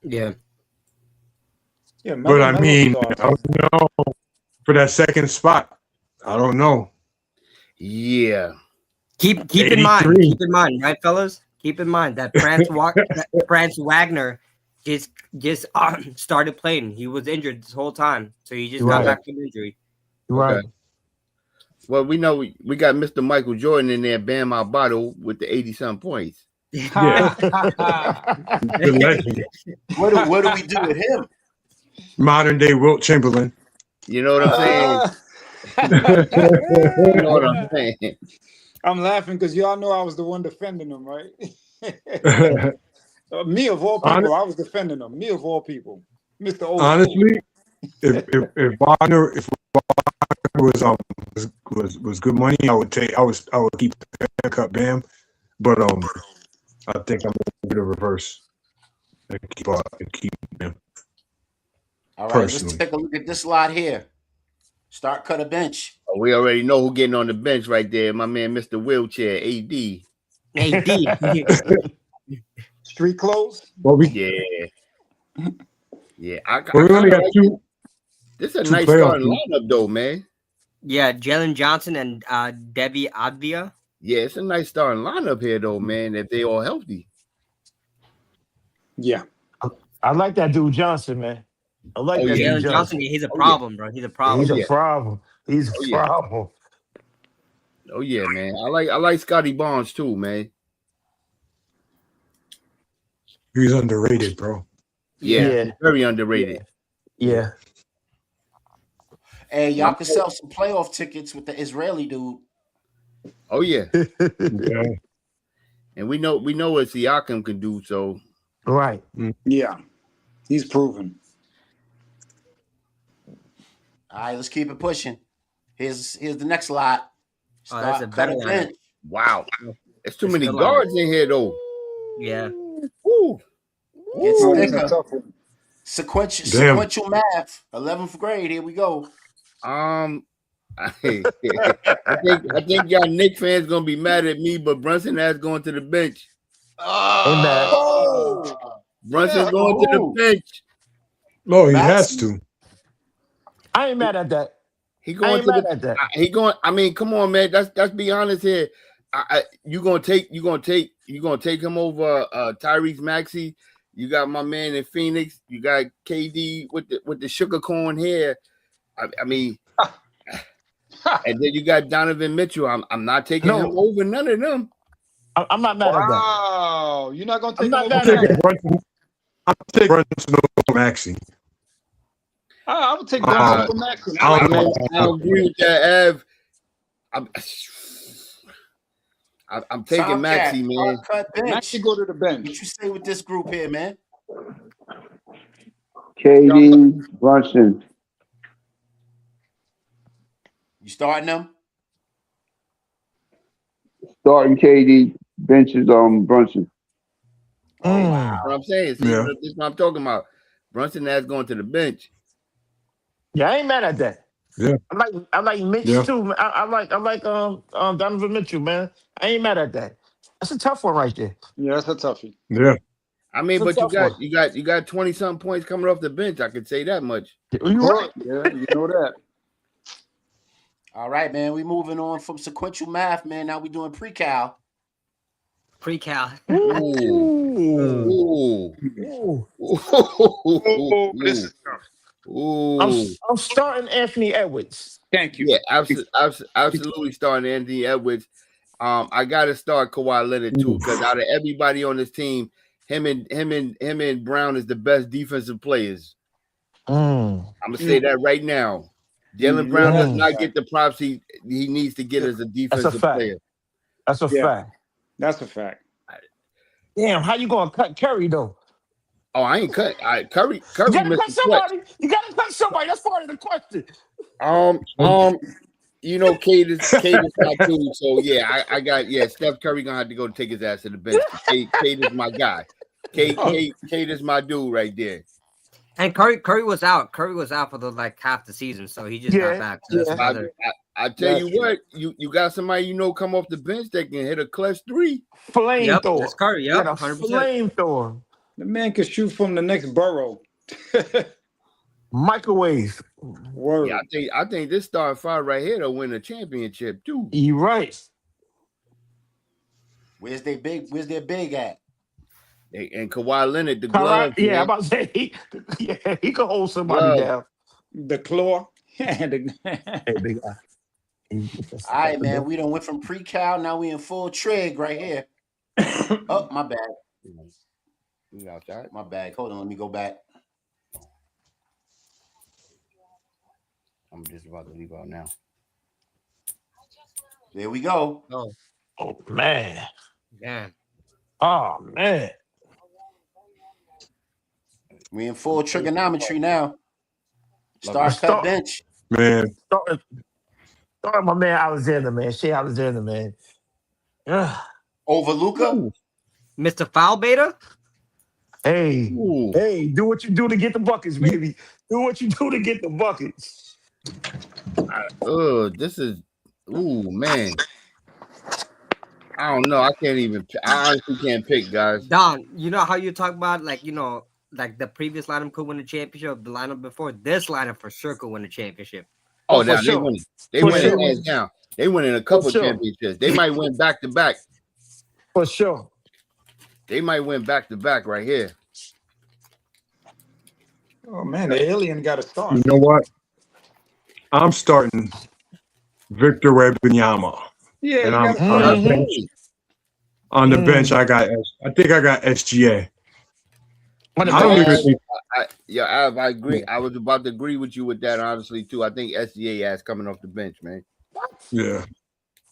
Yeah. Yeah, But I mean, starts. I don't know for that second spot. I don't know. Yeah. Keep in mind, right, fellas? Keep in mind that Franz Wagner just started playing. He was injured this whole time, so he just got back from injury. Right. Okay. Well, we know we got Mr. Michael Jordan in there, Bam our bottle with the 80-some points. Yeah. The legend. What do we do with him? Modern day Wilt Chamberlain. You know what I'm saying? You know what I'm saying? I'm laughing because y'all know I was the one defending him, right? Me of all people, I was defending him. Me of all people, Mr. Old Honestly, if Wagner was good money, I would keep the haircut Bam, but I think I'm gonna do the reverse and keep Bam. All right, Personally. let's take a look at this lot here. Start, cut, or bench. We already know who's getting on the bench right there. My man, Mr. Wheelchair, AD. Street clothes. Yeah. We only got 2. This is a 2 nice starting lineup, though, man. Yeah, Jalen Johnson and Debbie Advia. Yeah, it's a nice starting lineup here, though, man. If they all healthy. Yeah, I like that dude Johnson, man. I like that Jalen dude Johnson. He's a problem, bro. He's a problem. He's a problem. He's a problem. Oh yeah, man. I like Scotty Barnes too, man. He's underrated, bro. Yeah. Very underrated. Yeah. Hey, y'all can sell some playoff tickets with the Israeli dude. Oh yeah. Yeah. And we know what Siakam can do, so Right. Yeah. He's proven. All right, let's keep it pushing. Here's the next lot. Oh, that's a better lineup. Wow. There's too many guards in here though. Yeah. Woo. Get thicker. Tough one. Sequential math. 11th grade. Here we go. I think y'all Knicks fans gonna be mad at me, but Brunson has going to the bench. Brunson's going to the bench. No, he has to. I ain't mad at that. He going to the. He going. I mean, come on, man. Let's be honest here. You gonna take him over Tyrese Maxey You got my man in Phoenix. You got KD with the sugar corn hair. I mean, and then you got Donovan Mitchell. I'm not taking him over none of them. I'm not mad at that. Wow, you're not gonna take I'm him not over. mad at that. I'm taking Brunson over Maxey. I would take Brunson over Maxey. I don't agree with that, Ev. I'm taking Maxey, man. Maxey go to the bench. What you say with this group here, man? KD, Brunson. You starting them? Starting KD, benches Brunson. Oh, wow. That's what I'm saying. See, this is what I'm talking about. Brunson has going to the bench. Yeah, I ain't mad at that. Yeah. I like Mitch too. Man. I like Donovan Mitchell, man. I ain't mad at that. That's a tough one right there. Yeah, that's a toughie. Yeah. I mean, but you got 20-something points coming off the bench. I could say that much. You right. Yeah, you know that. All right, man. We moving on from sequential math, man. Now we doing pre-cal. Pre-cal. Ooh. This is tough. I'm starting Anthony Edwards. Thank you. Yeah, absolutely starting Anthony Edwards. I gotta start Kawhi Leonard too, because out of everybody on this team, him and Brown is the best defensive players. I'm gonna say that right now. Jaylen Brown does not get the props he needs to get as a defensive player. That's a fact. That's a fact. Damn, how you gonna cut Curry though? Oh, I ain't cut. Curry. You gotta cut somebody. You gotta cut somebody. That's part of the question. You know, Kate is my dude, so yeah, I got Steph Curry gonna have to go take his ass to the bench. Kate is my guy. Kate is my dude right there. And Curry was out. Curry was out for half the season, so he just got back. So I tell you what, you got somebody come off the bench that can hit a clutch three. Flamethrower. That's Curry. Yep, 100%. Flamethrower. The man can shoot from the next borough. Microwave. Word. Yeah, I think this starting five right here will win a championship too. You right. Where's their big at? And Kawhi Leonard, the glove. Yeah, I'm about to say he can hold somebody down. The claw. Hey, big guy. All right, man. We done went from pre-cal. Now we in full trig right here. Oh, my bad. You outside? My bad. Hold on. Let me go back. I'm just about to leave out now. There we go. Oh man. Yeah. Oh man. We in full trigonometry now. Start cut bench. Man. Start my man Alexander, man. Shea Alexander, man. Over Luka? Mr. Foul Beta? Hey, do what you do to get the buckets, baby. Do what you do to get the buckets. This is man. I don't know. I honestly can't pick, guys. Don, you know how you talk about like the previous lineup could win the championship, the lineup before this lineup for sure could win the championship. Oh, now they win. They win it hands down. They win in a couple championships. They might win back to back. For sure. They might win back to back right here. Oh man, the alien got to start. You know what? I'm starting Victor Wembanyama. Yeah, and I'm on the bench. I think I got SGA. I agree. I was about to agree with you with that, honestly, too. I think SGA has coming off the bench, man. Yeah.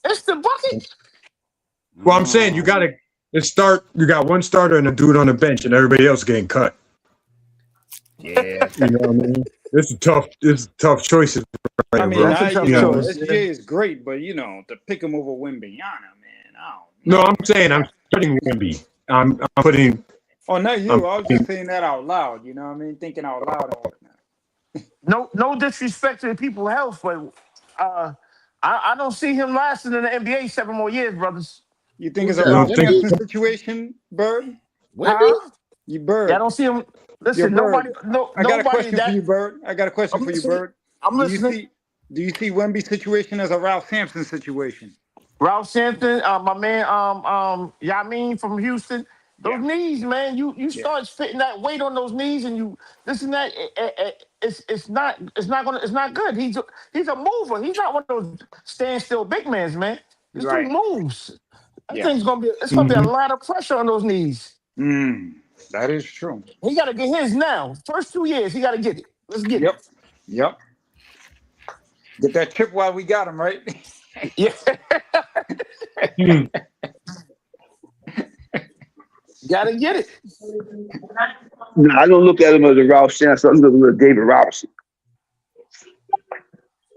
It's the bucket. Well, I'm saying you got to start. You got one starter and a dude on the bench, and everybody else getting cut. Yeah. You know what I mean? It's tough choices. Right, I mean, SGA is great, but to pick him over Wembanyama, man. No, I'm saying I'm putting Wemby. I'm putting. Oh, not you. I was just saying that out loud. You know what I mean? Thinking out loud. No disrespect to the people's health, but I don't see him lasting in the NBA 7 more years, brothers. You think it's a Ralph Sampson situation, Bird? You Bird. Yeah, I don't see him. Listen, nobody. I got a question for you, Bird. I'm listening. Do you see Wemby's situation as a Ralph Sampson situation? Ralph Sampson, my man, Yamin from Houston. Those knees, man. You start fitting that weight on those knees, and you this and that. It's not good. He's a mover. He's not one of those standstill big mans, man. This dude Right. moves. I Yeah. think it's gonna be a lot of pressure on those knees. That is true. He got to get his now. First 2 years, he got to get it. Let's get Yep. Yep. Get that chip while we got him, right? it. Yeah. Gotta get it. No, I don't look at him as a Ralph Sampson. I look at David Robinson.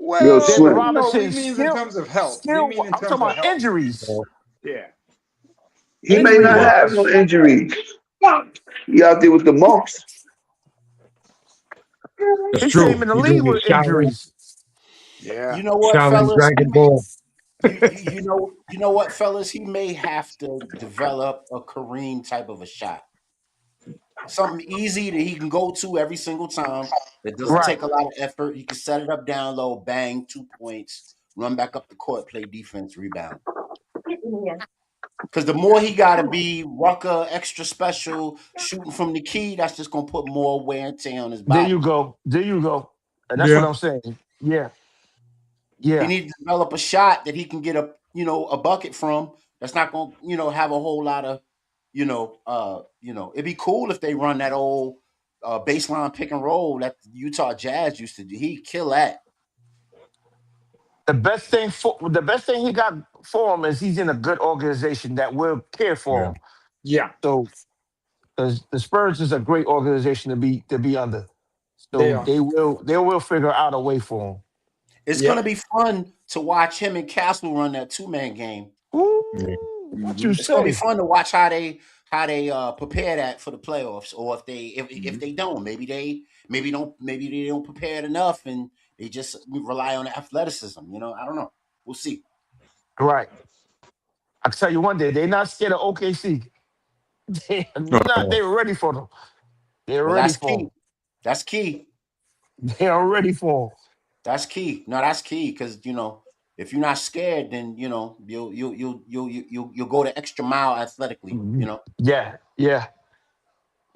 Real Well, slim. no, we Robinson's mean in skill, terms of health. We skill. mean in I'm talking terms of about health. injuries. Yeah. He may not have no injuries. He out there with the monks. That's He true. came in the He's league gonna with be Shaolin, injuries. Yeah. You know what, Shaolin fellas? Dragon Ball. You know what, fellas? He may have to develop a Kareem type of a shot. Something easy that he can go to every single time. That doesn't Right. take a lot of effort. You can set it up down low, bang, 2 points, run back up the court, play defense, rebound. Because the more he got to be rucker, extra special, shooting from the key, that's just gonna put more wear and tear on his There body. you go. There you go. And that's what Yeah. I'm saying. Yeah. He Yeah. needs to develop a shot that he can get a bucket from. That's not gonna have a whole lot of it'd be cool if they run that old baseline pick and roll that Utah Jazz used to do. He'd kill that. The best thing he got for him is he's in a good organization that will care for Yeah. him. Yeah. So because the Spurs is a great organization to be under. They So are. they will figure out a way for him. It's Yep. gonna be fun to watch him and Castle run that 2-man game. Ooh, Yeah. what you It's gonna be say? fun to watch how they prepare that for the playoffs, or if they don't, maybe they don't prepare it enough and they just rely on the athleticism. I don't know. We'll see. Right. I can tell you one day, they're not scared of OKC. They're not. Oh, They're ready for them. They're Well, ready that's for key. them. That's key. They are ready for That's key. No, that's key because if you're not scared, then you'll go the extra mile athletically. them. Yeah. Yeah.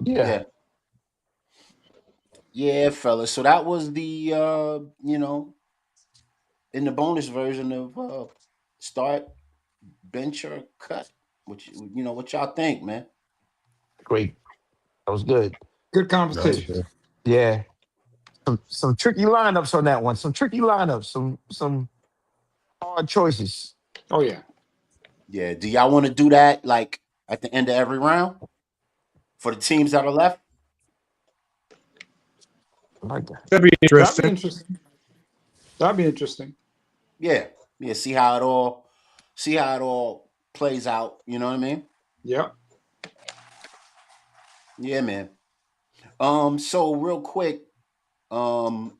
Yeah. Yeah, yeah, fellas. So that was the in the bonus version of start, bench, or cut. What y'all think, man? Great. That was good. Good that's conversation. true. Yeah. Some tricky lineups on that one. Some tricky lineups. Some hard choices. Oh yeah. Yeah. Do y'all want to do that like at the end of every round for the teams that are left? I like that. That'd be That'd be interesting. interesting. That'd be interesting. Yeah. Yeah. See how it all plays out. You know what I mean? Yep. Yeah, man. So real quick, um,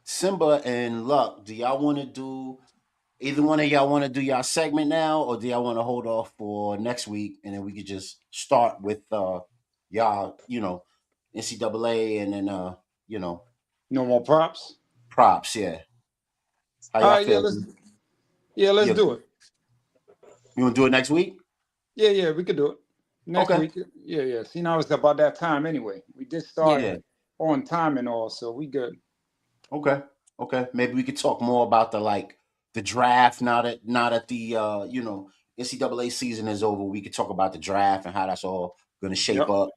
Simba and Luck, do y'all want to do either one of y'all want to do y'all segment now, or do y'all want to hold off for next week and then we could just start with y'all, NCAA and then No more props. props, yeah. How All y'all right. Yeah. feel? Let's Yeah, do it. you want to do it next week? Yeah. We could do it next Okay. week. Yeah. See, now it's about that time anyway. We did start Yeah. on time and all, so we good. Okay. Okay. Maybe we could talk more about the draft now that the NCAA season is over. We could talk about the draft and how that's all going to shape Yep. up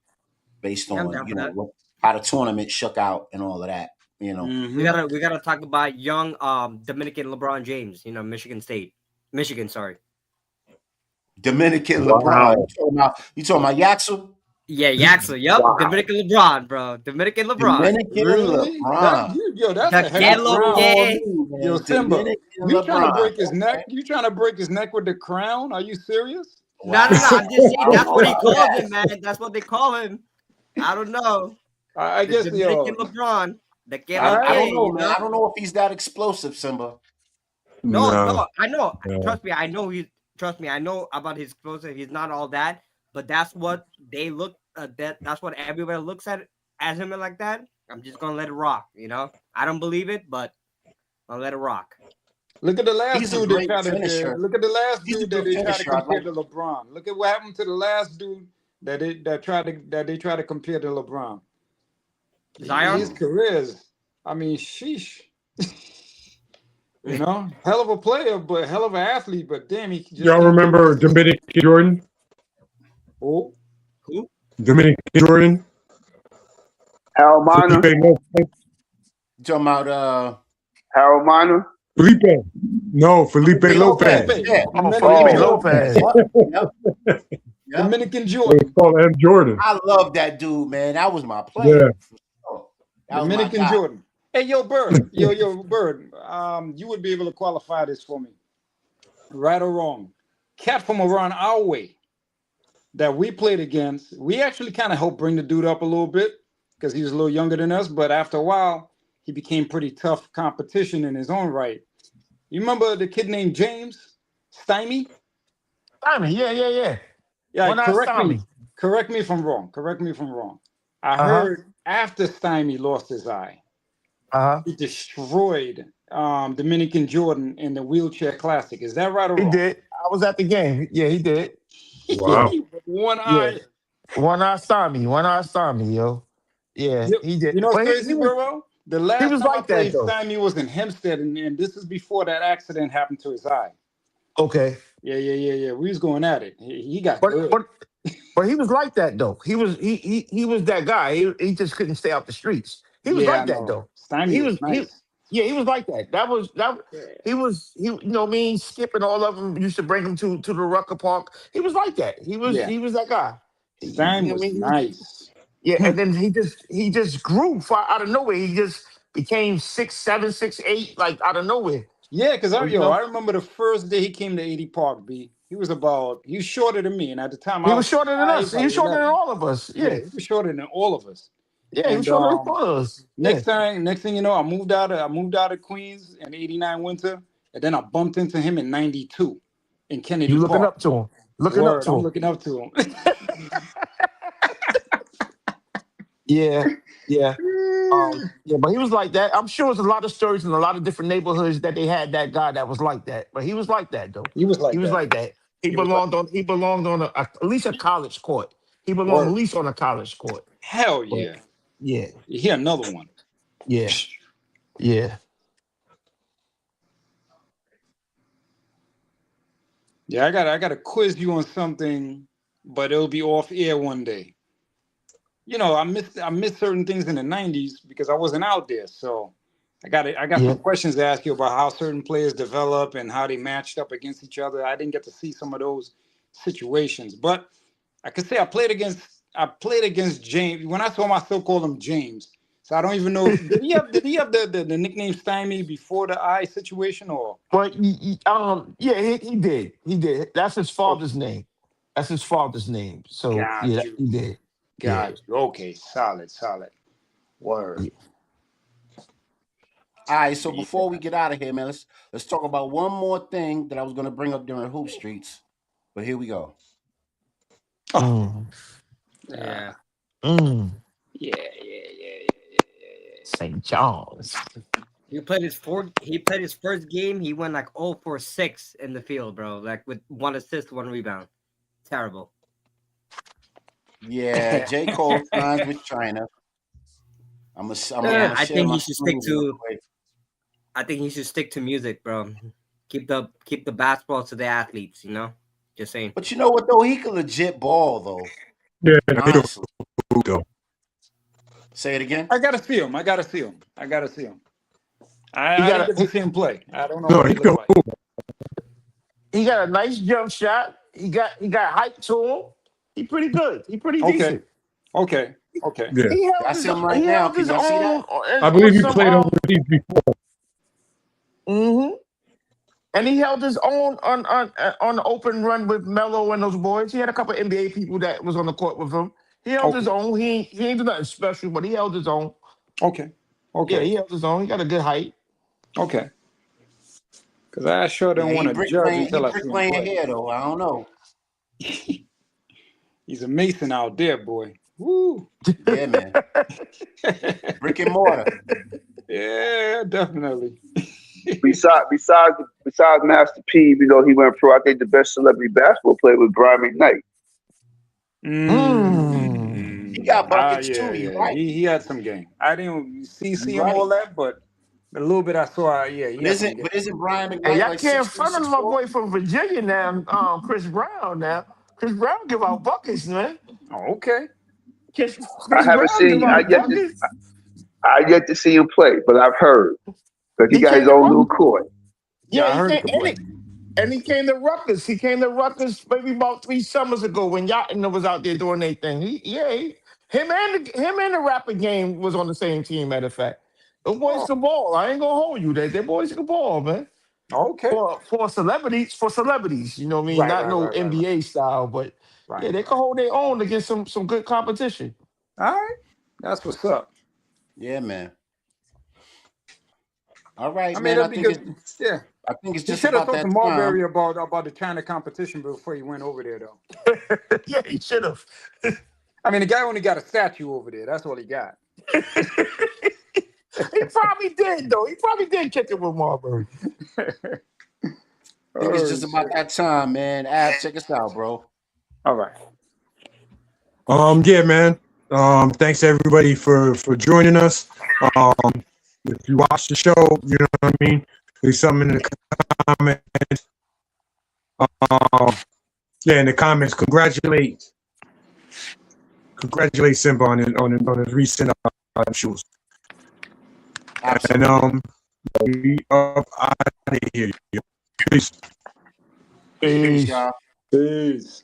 based Yeah, I'm on down for that. how the tournament shook out and all of that. Mm-hmm. We gotta talk about young Dominican LeBron James. Michigan, sorry. Dominican LeBron. Wow. You talking about Yaxel? Yeah, Yaxel. Yep, Wow. Dominican LeBron, bro. Dominican LeBron. Dominican Really? LeBron. That's The a heavy Galo crown. Gay. Yo, Simba, Dominican you trying to LeBron. break his neck? Okay. You trying to break his neck with the crown? Are you serious? No. Wow. I'm just saying I don't that's know what he about calls that. him, man. That's what they call him. I don't know. I The guess Dominican LeBron. The I Galo don't Gay, know, man. I don't know if he's that explosive, Simba. No, No. I know. No. Trust me, I know I know about his explosive. He's not all that, but that's what they look. That's what everybody looks at as him like that. I'm just gonna let it rock. I don't believe it, but I'll let it rock. Look at the last He's a dude they great tried to. finisher. Look at the last He's a dude that good they tried to finisher. I compare like. to LeBron. Look at what happened to the last dude that they try to compare to LeBron. Zion? His careers, I mean, sheesh. You know, hell of a player, but hell of an athlete. But damn, he just Y'all can't get remember consistent. Dominican Jordan? Oh, Who? Dominican Jordan? Harold Miner. Felipe Lopez? You talking about Harold Miner. Felipe. No, Felipe Lopez. Felipe. yeah. Oh, Dominican Felipe Oh. Lopez. Yep. Yep. Dominican It was Jordan. called M. Jordan. I love that dude, man. That was my Yeah. player. Oh, that was my Dominican guy. Jordan. Hey, yo, Bird. Yo, Bird. You would be able to qualify this for me. Right or wrong? Cat from around our way that we played against, we actually kind of helped bring the dude up a little bit because he was a little younger than us, but after a while, he became pretty tough competition in his own right. You remember the kid named James Stymie? Stymie, yeah. Yeah, One eye Stymie. correct me if I'm wrong. I Uh-huh. heard after Stymie lost his eye, he destroyed Dominican Jordan in the wheelchair classic. Is that right or He wrong? did. I was at the game. Yeah, he did. Wow. One Yeah. eye. One eye Stymie, yo. Yeah, he did. You know what's But crazy, bro? The last was time I like that, played though. Stymie was in Hempstead, and this is before that accident happened to his eye. Okay. Yeah. We was going at it. He got But good. but he was like that though. He was that guy. He just couldn't stay off the streets. He was Yeah, like I that know. though. Stymie was nice. He was like that. He you know what I mean, Skip and all of them used to bring him to the Rucker Park. He was like that. He was that guy. Stymie You know was what I mean? nice. Yeah, and then he just grew far out of nowhere. He just became 6'7", 6'8", like out of nowhere. Yeah, because I You know? remember the first day he came to 80 Park, B. He was shorter than me, and at the time He I was shorter than us. He was shorter than 11. all of us. Yeah, Yeah. he was shorter than all of us. Yeah, he was shorter than all of us. Next thing you know, I moved out of Queens in '89 winter, and then I bumped into him in '92 in Kennedy You looking Park. up to him. I'm looking up to him. Yeah. Yeah, but he was like that. I'm sure there's a lot of stories in a lot of different neighborhoods that they had that guy that was like that. But he was like that though. He was like that. He belonged on at least a college court. He belonged at least on a college court. Hell yeah. But, yeah. He another one. Yeah. Yeah. Yeah, I gotta quiz you on something, but it'll be off air one day. You know, I missed certain things in the '90s because I wasn't out there. So I got some questions to ask you about how certain players develop and how they matched up against each other. I didn't get to see some of those situations, but I could say I played against James. When I saw him, I still called him James. So I don't even know. Did he have the nickname Stymie before the eye situation or? But he did. He did. That's his father's name. That's his father's name. So he did. Got you. Okay, solid. Word. Yeah. All right, so before we get out of here, man, let's talk about one more thing that I was going to bring up during Hoop Streets. But here we go. Yeah. Yeah. St. John's. He played his first game. He went like 0 for 6 in the field, bro. Like with 1 assist, 1 rebound. Terrible. Yeah, J. Cole signs with China. I think he should stick to. I think he should stick to music, bro. Keep the basketball to the athletes. You know, just saying. But you know what though? He could legit ball though. Yeah, honestly. Say it again. I gotta see him. I didn't get to see him play. I don't know what he looks like. He got a nice jump shot. He got height to him. He pretty good. He pretty decent. Okay. Yeah. That's him right now. Can y'all see that? I believe he played overseas before. Mm-hmm. And he held his own on the open run with Melo and those boys. He had a couple of NBA people that was on the court with him. He held his own. He ain't do nothing special, but he held his own. Okay. Yeah, he held his own. He got a good height. Okay. Because I sure don't want to judge until I see him play. Here, though. I don't know. He's a Mason out there, boy. Woo. Yeah, man. Brick and mortar. Yeah, definitely. Besides Master P, even though he went pro, I think the best celebrity basketball player was Brian McKnight. He got buckets too. You Yeah. right. He had some game. I didn't You see him right. all that, but the little bit I saw, yeah, he But had some isn't game. but isn't Brian Hey, McKnight y'all like can't 6'3", front on my 6'4"? boy from Virginia now, Chris Brown now. Chris Brown give out buckets, man. Oh, okay. I Chris haven't Brown give seen. out buckets. I yet to see him play, but I've heard because he He got his came to own Rutgers. little court. Yeah, Yeah, I he heard he came could play. and he came to Rutgers. He came to Rutgers maybe about 3 summers ago when Yachtin was out there doing their thing. Him and the rapper game was on the same team. Matter of fact, those boys Oh, can ball. I ain't gonna hold you. They boys can ball, man. okay. For celebrities, you know what I mean? Right, Not right, no right, right, right, NBA style, but right, yeah, they can right. hold their own against some good competition. All right, that's what's up. Yeah, man. All right, I mean, man. that'd be good. Yeah, I think it's he just should have about talked to that Marbury time. about the China competition before he went over there, though. Yeah, he should have. I mean, the guy only got a statue over there. That's all he got. He probably did though. He probably did kick it with Marbury. I think it's Oh just about shit! that time, man. Ab, check us out, bro. All right. Yeah, man. Thanks everybody for joining us. If you watch the show, you know what I mean. Leave something in the comments. Yeah, in the comments, congratulate Simba on his recent shoes. Absolutely. And we up out of here. Peace. Peace, Peace. y'all. Peace.